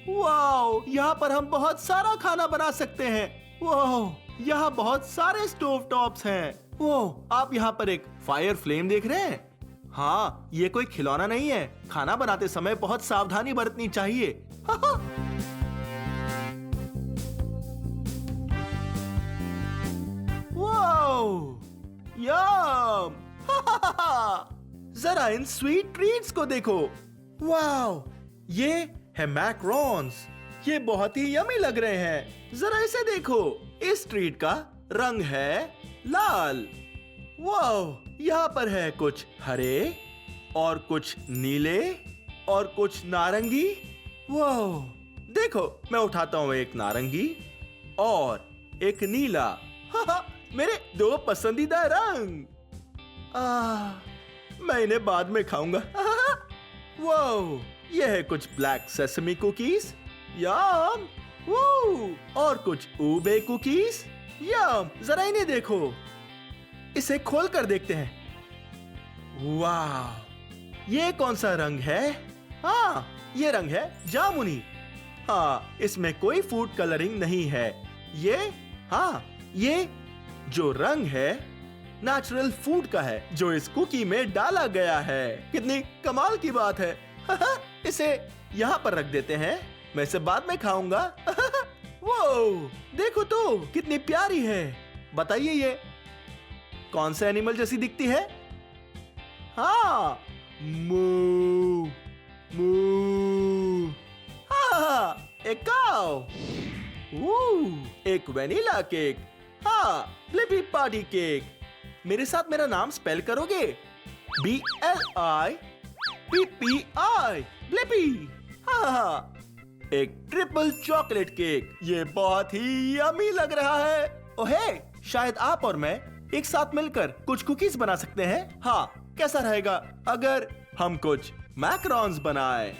वाह, यहाँ पर हम बहुत सारा खाना बना सकते हैं। वाह, यहाँ बहुत सारे स्टोव टॉप्स हैं। वाह, आप यहाँ पर एक फायर फ्लेम देख रहे हैं? हाँ, ये कोई खिलौना नहीं है। खाना बनाते समय बहुत सावधानी बरतनी चाहिए। वाह, यम। जरा इन स्वीट ट्रीट्स को देखो। वाह, ये है मैकरॉन्स। ये बहुत ही यमी लग रहे हैं। जरा इसे देखो। इस ट्रीट का रंग है लाल। वाह, यहाँ पर है कुछ हरे और कुछ नीले और कुछ नारंगी। वाह, देखो, मैं उठाता हूँ एक नारंगी और एक नीला। मेरे दो पसंदीदा रंग। मैं इन्हें बाद में खाऊंगा। वाह, यह है कुछ ब्लैक सेसमी कुकीज। यम। और कुछ ऊबे कुकीज। यम, जरा इन्हें देखो। इसे खोल कर देखते हैं। वाह, ये कौन सा रंग है? हाँ, ये रंग है जामुनी। हाँ, इसमें कोई फूड कलरिंग नहीं है। ये जो रंग है नेचुरल फूड का है जो इस कुकी में डाला गया है। कितनी कमाल की बात है। इसे यहाँ पर रख देते हैं। मैं इसे बाद में खाऊंगा। वो देखो तो, कितनी प्यारी है। बताइए, ये कौन सा एनिमल जैसी दिखती है? हाँ, मू मू। हाँ, एक काऊ। एक वेनिला केक। हाँ, ब्लिपी पार्टी केक। मेरे साथ मेरा नाम स्पेल करोगे? BLIPPI, Blippi. हाँ, एक ट्रिपल चॉकलेट केक। ये बहुत ही यमी लग रहा है। ओहे, शायद आप और मैं एक साथ मिलकर कुछ कुकीज बना सकते हैं। हाँ, कैसा रहेगा अगर हम कुछ मैकरॉन्स बनाएं?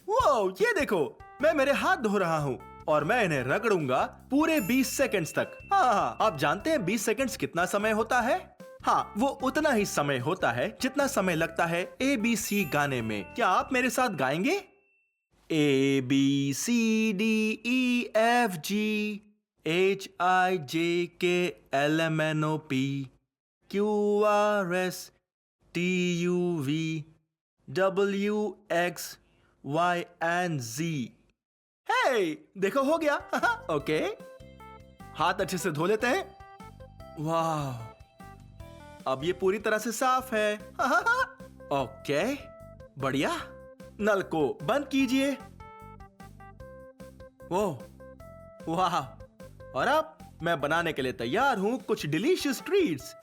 वो ये देखो, मैं मेरे हाथ धो रहा हूँ और मैं इन्हें रगड़ूंगा पूरे 20 सेकंड्स तक। हाँ, आप जानते हैं 20 सेकंड्स कितना समय होता है? हाँ, वो उतना ही समय होता है जितना समय लगता है ABC गाने में। क्या आप मेरे साथ गाएंगे? ABCDEFGHIJKLMNOP QRSTUVWXYZ। हे, देखो हो गया। ओके, हाथ अच्छे से धो लेते हैं। वाह, अब ये पूरी तरह से साफ है। ओके, बढ़िया। नल को बंद कीजिए। वाह, और अब मैं बनाने के लिए तैयार हूं कुछ डिलीशियस ट्रीट्स।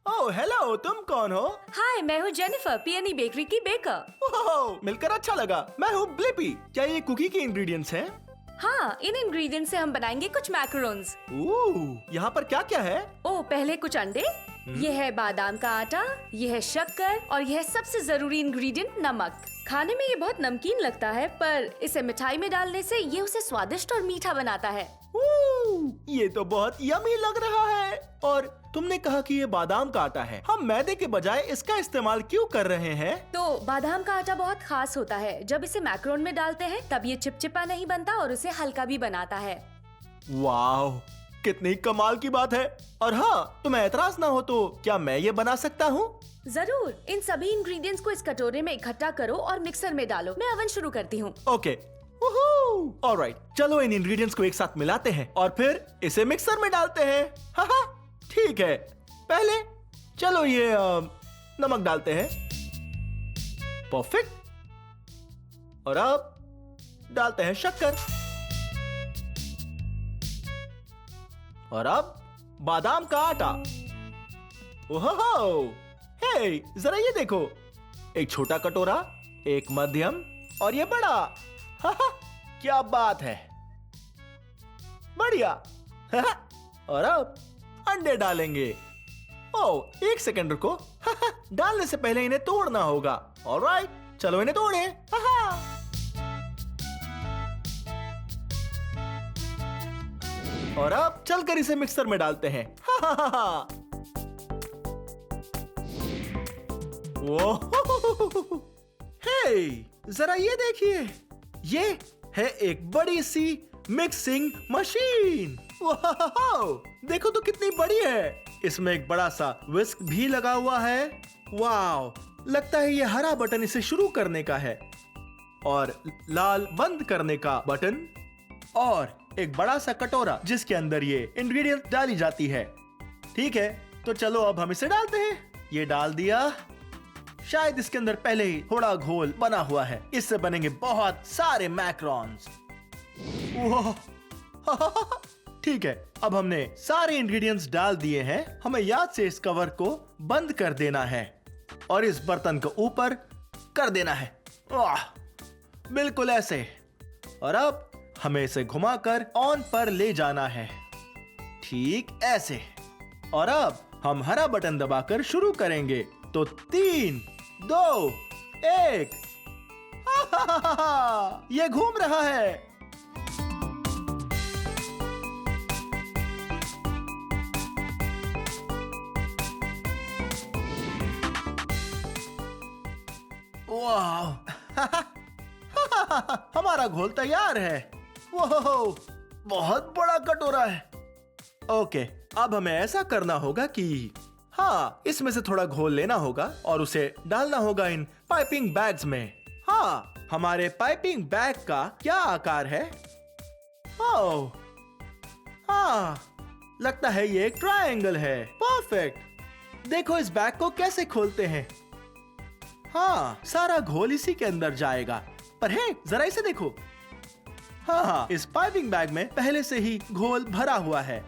ओह, ओह हेलो, तुम कौन हो? हाय, मैं हूँ जेनिफर, पीएनई बेकरी की बेकर। ओह, मिलकर अच्छा लगा। मैं हूँ ब्लिपी। क्या ये कुकी के इंग्रेडिएंट्स हैं? हाँ, इन इंग्रेडिएंट से हम बनाएंगे कुछ मैकरोन्स। यहाँ पर क्या क्या है? ओह, पहले कुछ अंडे, ये है बादाम का आटा, ये है शक्कर और ये है सबसे जरूरी इंग्रेडिएंट नमक। खाने में ये बहुत नमकीन लगता है, पर इसे मिठाई में डालने से ये उसे स्वादिष्ट और मीठा बनाता है। ये तो बहुत यमी लग रहा है। और तुमने कहा कि ये बादाम का आटा है। हम मैदे के बजाय इसका इस्तेमाल क्यों कर रहे हैं? तो बादाम का आटा बहुत खास होता है। जब इसे मैक्रोन में डालते हैं तब ये चिपचिपा नहीं बनता और उसे हल्का भी बनाता है। वाह, कितनी कमाल की बात है। और हाँ, तुम्हें एतराज ना हो तो क्या मैं ये बना सकता हूँ? जरूर। इन सभी इंग्रेडिएंट्स को इस कटोरे में इकट्ठा करो और मिक्सर में डालो। मैं ओवन शुरू करती हूँ। ओके। ऑलराइट, चलो इन इंग्रेडिएंट्स को एक साथ मिलाते हैं और फिर इसे मिक्सर में डालते हैं। हाँ, ठीक है। पहले चलो ये नमक डालते हैं। परफेक्ट। और अब डालते हैं शक्कर। और अब बादाम का आटा। ओहो, हे, जरा ये देखो। एक छोटा कटोरा, एक मध्यम और ये बड़ा। हा, क्या बात है, बढ़िया। और अब अंडे डालेंगे। ओह, एक सेकंड रुको। डालने से पहले इन्हें तोड़ना होगा। ऑलराइट, चलो इन्हें तोड़े। और अब चलकर इसे मिक्सर में डालते हैं। हे, जरा ये देखिए, ये है एक बड़ी सी मिक्सिंग मशीन। देखो तो कितनी बड़ी है। इसमें एक बड़ा सा विस्क भी लगा हुआ है। वाव, लगता है ये हरा बटन इसे शुरू करने का है और लाल बंद करने का बटन, और एक बड़ा सा कटोरा जिसके अंदर ये इंग्रेडिएंट डाली जाती है। ठीक है, तो चलो अब हम इसे डालते हैं। ये डाल दिया। शायद इसके अंदर पहले ही थोड़ा घोल बना हुआ है। इससे बनेंगे बहुत सारे मैक्रोन्स। ठीक है, अब हमने सारे इंग्रेडिएंट्स डाल दिए हैं। हमें याद से इस कवर को बंद कर देना है और इस बर्तन को ऊपर कर देना है। बिल्कुल ऐसे। और अब हमें इसे घुमाकर ऑन पर ले जाना है। ठीक ऐसे। और अब हम हरा बटन दबाकर शुरू करेंगे। तो 3, 2, 1। ये घूम रहा है। वाह, हमारा घोल तैयार है। वो बहुत बड़ा कटोरा है। ओके, अब हमें ऐसा करना होगा कि हाँ, इसमें से थोड़ा घोल लेना होगा और उसे डालना होगा इन पाइपिंग बैग्स में। हाँ, हमारे पाइपिंग बैग का क्या आकार है? ओह, हाँ, लगता है ये एक ट्रायंगल है। परफेक्ट। देखो इस बैग को कैसे खोलते हैं। हाँ, सारा घोल इसी के अंदर जाएगा। पर है, जरा इसे देखो। हाँ, इस पाइपिंग बैग में पहले से ही घोल भरा हुआ है।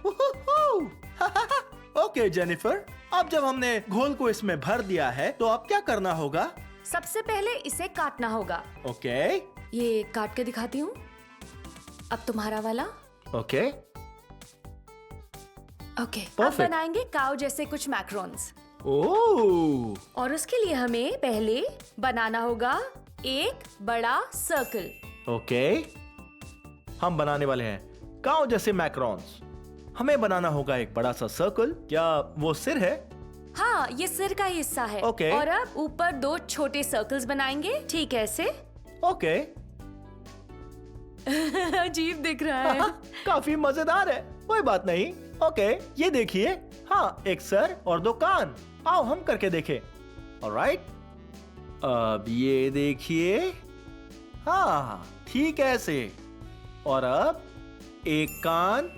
ओके जेनिफर, अब जब हमने घोल को इसमें भर दिया है तो अब क्या करना होगा? सबसे पहले इसे काटना होगा। ओके। ये काट के दिखाती हूँ। अब तुम्हारा वाला। ओके। ओके, अब बनाएंगे काऊ जैसे कुछ मैक्रोन्स। ओह। और उसके लिए हमें पहले बनाना होगा एक बड़ा सर्कल। ओके, हम बनाने वाले हैं काऊ जैसे मैक्रोन्स। हमें बनाना होगा एक बड़ा सा सर्कल। क्या वो सिर है? हाँ, ये सिर का हिस्सा है। ओके। और अब ऊपर 2 छोटे सर्कल्स बनाएंगे। ठीक है, ऐसे। ओके। अजीब दिख रहा है। काफी मजेदार है। कोई बात नहीं। ओके, ये देखिए। हाँ, एक सर और 2 कान। आओ हम करके देखें। ऑलराइट, अब ये देखिए। हाँ, ठीक ऐसे। और अब एक कान,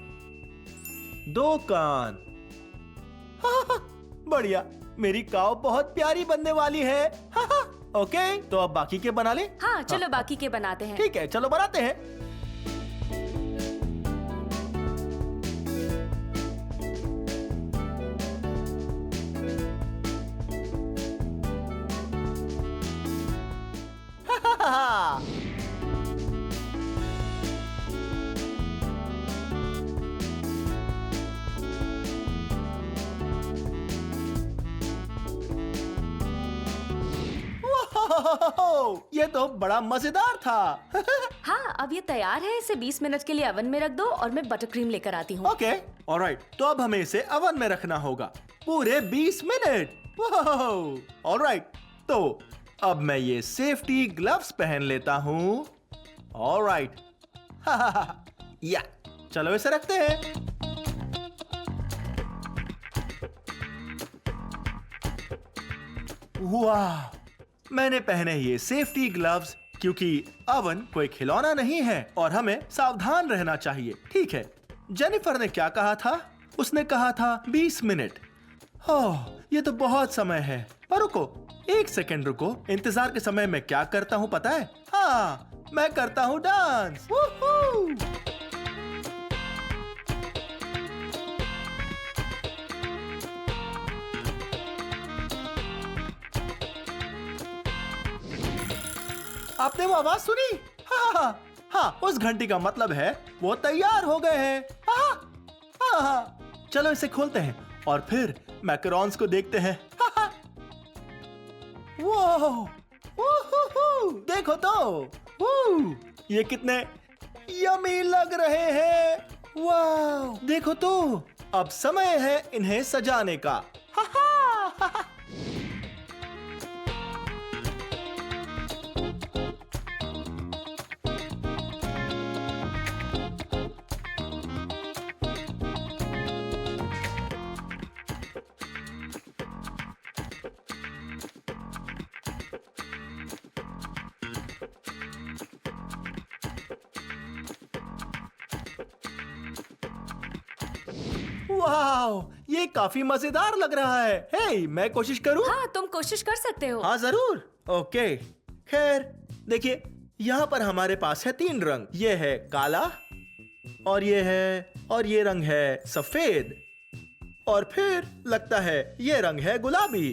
2 कान। बढ़िया, मेरी काऊ बहुत प्यारी बनने वाली है। ओके, तो अब बाकी के बना ले। हाँ, चलो बाकी के बनाते हैं। ठीक है, चलो बनाते हैं। ओह, ये तो बड़ा मजेदार था। हाँ, अब ये तैयार है। इसे 20 मिनट के लिए ओवन में रख दो और मैं बटर क्रीम लेकर आती हूँ। Okay, alright. तो अब हमें इसे ओवन में रखना होगा पूरे 20 मिनट। ऑलराइट, तो अब मैं ये सेफ्टी ग्लव्स पहन लेता हूँ। ऑलराइट, या चलो इसे रखते हैं। वाह, मैंने पहने ये सेफ्टी ग्लव्स क्योंकि ओवन कोई खिलौना नहीं है और हमें सावधान रहना चाहिए। ठीक है, जेनिफर ने क्या कहा था? उसने कहा था 20 मिनट। ओह, ये तो बहुत समय है। पर रुको, 1 सेकंड रुको। इंतजार के समय मैं क्या करता हूँ पता है? हाँ, मैं करता हूँ डांस। वूहू! आपने वो आवाज सुनी? हाँ, उस घंटी का मतलब है वो तैयार हो गए हैं। चलो इसे खोलते हैं और फिर मैकरोन्स को देखते हैं। वो देखो तो, ये कितने यमी लग रहे हैं। वाह, देखो तो, अब समय है इन्हें सजाने का। वाह, ये काफी मजेदार लग रहा है। हे, मैं कोशिश करूं? हाँ, तुम कोशिश कर सकते हो। हाँ जरूर। ओके, खैर देखिए, यहाँ पर हमारे पास है 3 रंग। ये है काला, और ये रंग है सफेद, और फिर लगता है ये रंग है गुलाबी।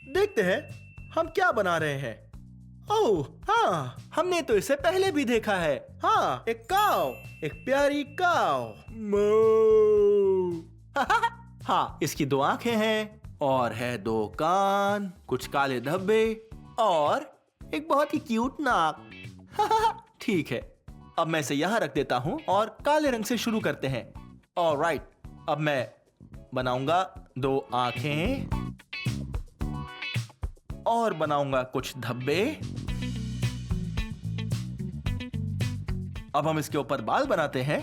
देखते हैं हम क्या बना रहे हैं। ओह हाँ, हमने तो इसे पहले भी देखा है। हाँ, एक काव, एक प्यारी काव। हाँ, इसकी 2 आंखें हैं और है 2 कान, कुछ काले धब्बे और एक बहुत ही क्यूट नाक। ठीक है, अब मैं इसे यहाँ रख देता हूँ और काले रंग से शुरू करते हैं। ऑलराइट, अब मैं बनाऊंगा 2 आंखें और बनाऊंगा कुछ धब्बे। अब हम इसके ऊपर बाल बनाते हैं।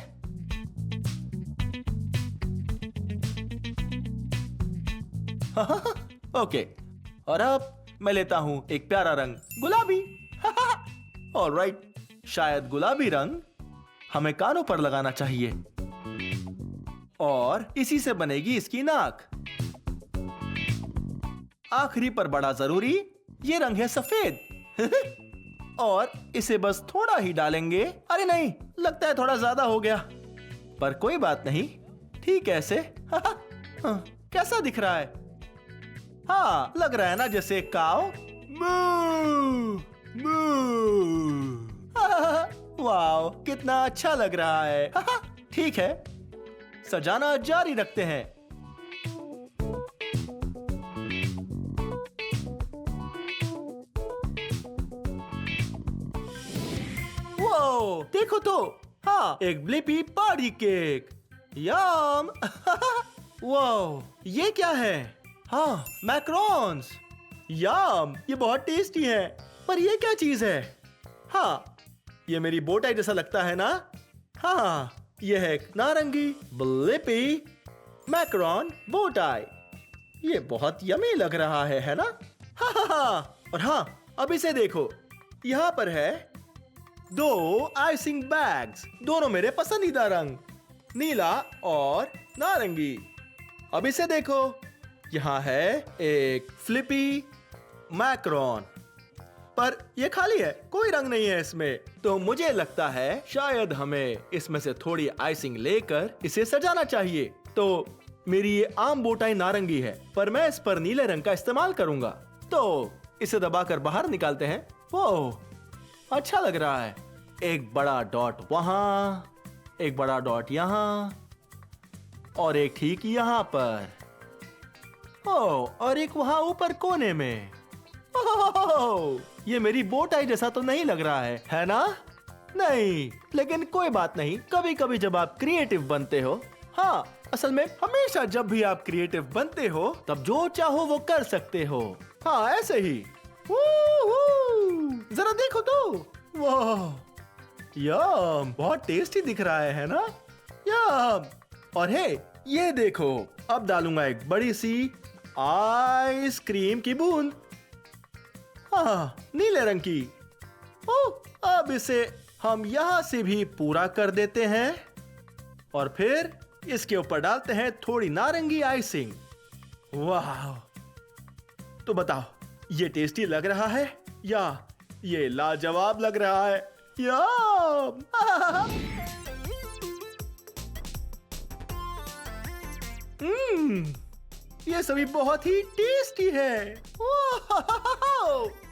ओके, और अब मैं लेता हूं एक प्यारा रंग गुलाबी। ऑलराइट, शायद गुलाबी रंग हमें कानों पर लगाना चाहिए और इसी से बनेगी इसकी नाक। आखिरी पर बड़ा जरूरी, ये रंग है सफेद। और इसे बस थोड़ा ही डालेंगे। अरे नहीं, लगता है थोड़ा ज्यादा हो गया, पर कोई बात नहीं, ठीक है ऐसे। कैसा दिख रहा है? हाँ, लग रहा है ना जैसे काव। वाओ, कितना अच्छा लग रहा है। ठीक है, सजाना जारी रखते हैं। वो देखो तो, हाँ, एक ब्लिपी पार्टी केक। यम। वो ये क्या है? हाँ, मैक्रोन्स। यम, ये बहुत टेस्टी है। पर ये क्या चीज है? हाँ, ये मेरी बोटाई जैसा लगता है ना। हाँ, ये है एक नारंगी ब्लिपी मैक्रोन बोटाई। ये बहुत यमी लग रहा है ना? हाँ। और हाँ, अब इसे देखो, यहाँ पर है 2 आइसिंग बैग्स, दोनों मेरे पसंदीदा रंग, नीला और नारंगी। अब इसे देखो, यहाँ है एक फ्लिपी मैक्रोन, पर ये खाली है, कोई रंग नहीं है इसमें। तो मुझे लगता है शायद हमें इसमें से थोड़ी आइसिंग लेकर इसे सजाना चाहिए। तो मेरी ये आम बोटाई नारंगी है, पर मैं इस पर नीले रंग का इस्तेमाल करूंगा। तो इसे दबाकर बाहर निकालते हैं। ओह, अच्छा लग रहा है। एक बड़ा डॉट वहां, एक बड़ा डॉट यहाँ, और एक ठीक यहाँ पर। ओह, और एक वहां ऊपर कोने में। ओह, ये मेरी बो टाई जैसा तो नहीं लग रहा है ना? नहीं, लेकिन कोई बात नहीं। कभी कभी जब आप क्रिएटिव बनते हो, हाँ असल में हमेशा जब भी आप क्रिएटिव बनते हो तब जो चाहो वो कर सकते हो। हाँ ऐसे ही। जरा देखो तो, वाह यम, बहुत टेस्टी दिख रहा है ना? यम। और हे ये देखो, अब डालूंगा एक बड़ी सी आइसक्रीम की बूंद। हाँ नीले रंग की। ओह अब इसे हम यहां से भी पूरा कर देते हैं और फिर इसके ऊपर डालते हैं थोड़ी नारंगी आइसिंग। वाह, तो बताओ ये टेस्टी लग रहा है या ये लाजवाब लग रहा है? यम। ये सभी बहुत ही टेस्टी है।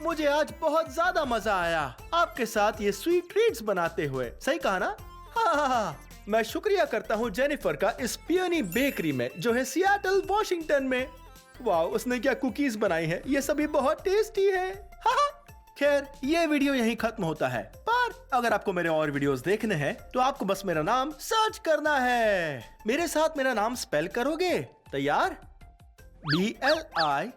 मुझे आज बहुत ज्यादा मजा आया आपके साथ ये स्वीट ट्रीट्स बनाते हुए। सही कहा ना? हाँ। मैं शुक्रिया करता हूँ जेनिफर का इस पियोनी बेकरी में जो है सियाटल वॉशिंगटन में। वाह, उसने क्या कुकीज बनाई है, ये सभी बहुत टेस्टी है। खैर ये वीडियो यहीं खत्म होता है, पर अगर आपको मेरे और वीडियोस देखने हैं तो आपको बस मेरा नाम सर्च करना है। मेरे साथ मेरा नाम स्पेल करोगे? तैयार? BLIPPI,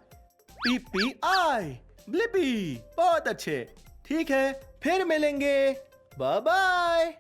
Blippi. बहुत अच्छे, ठीक है, फिर मिलेंगे। Bye bye.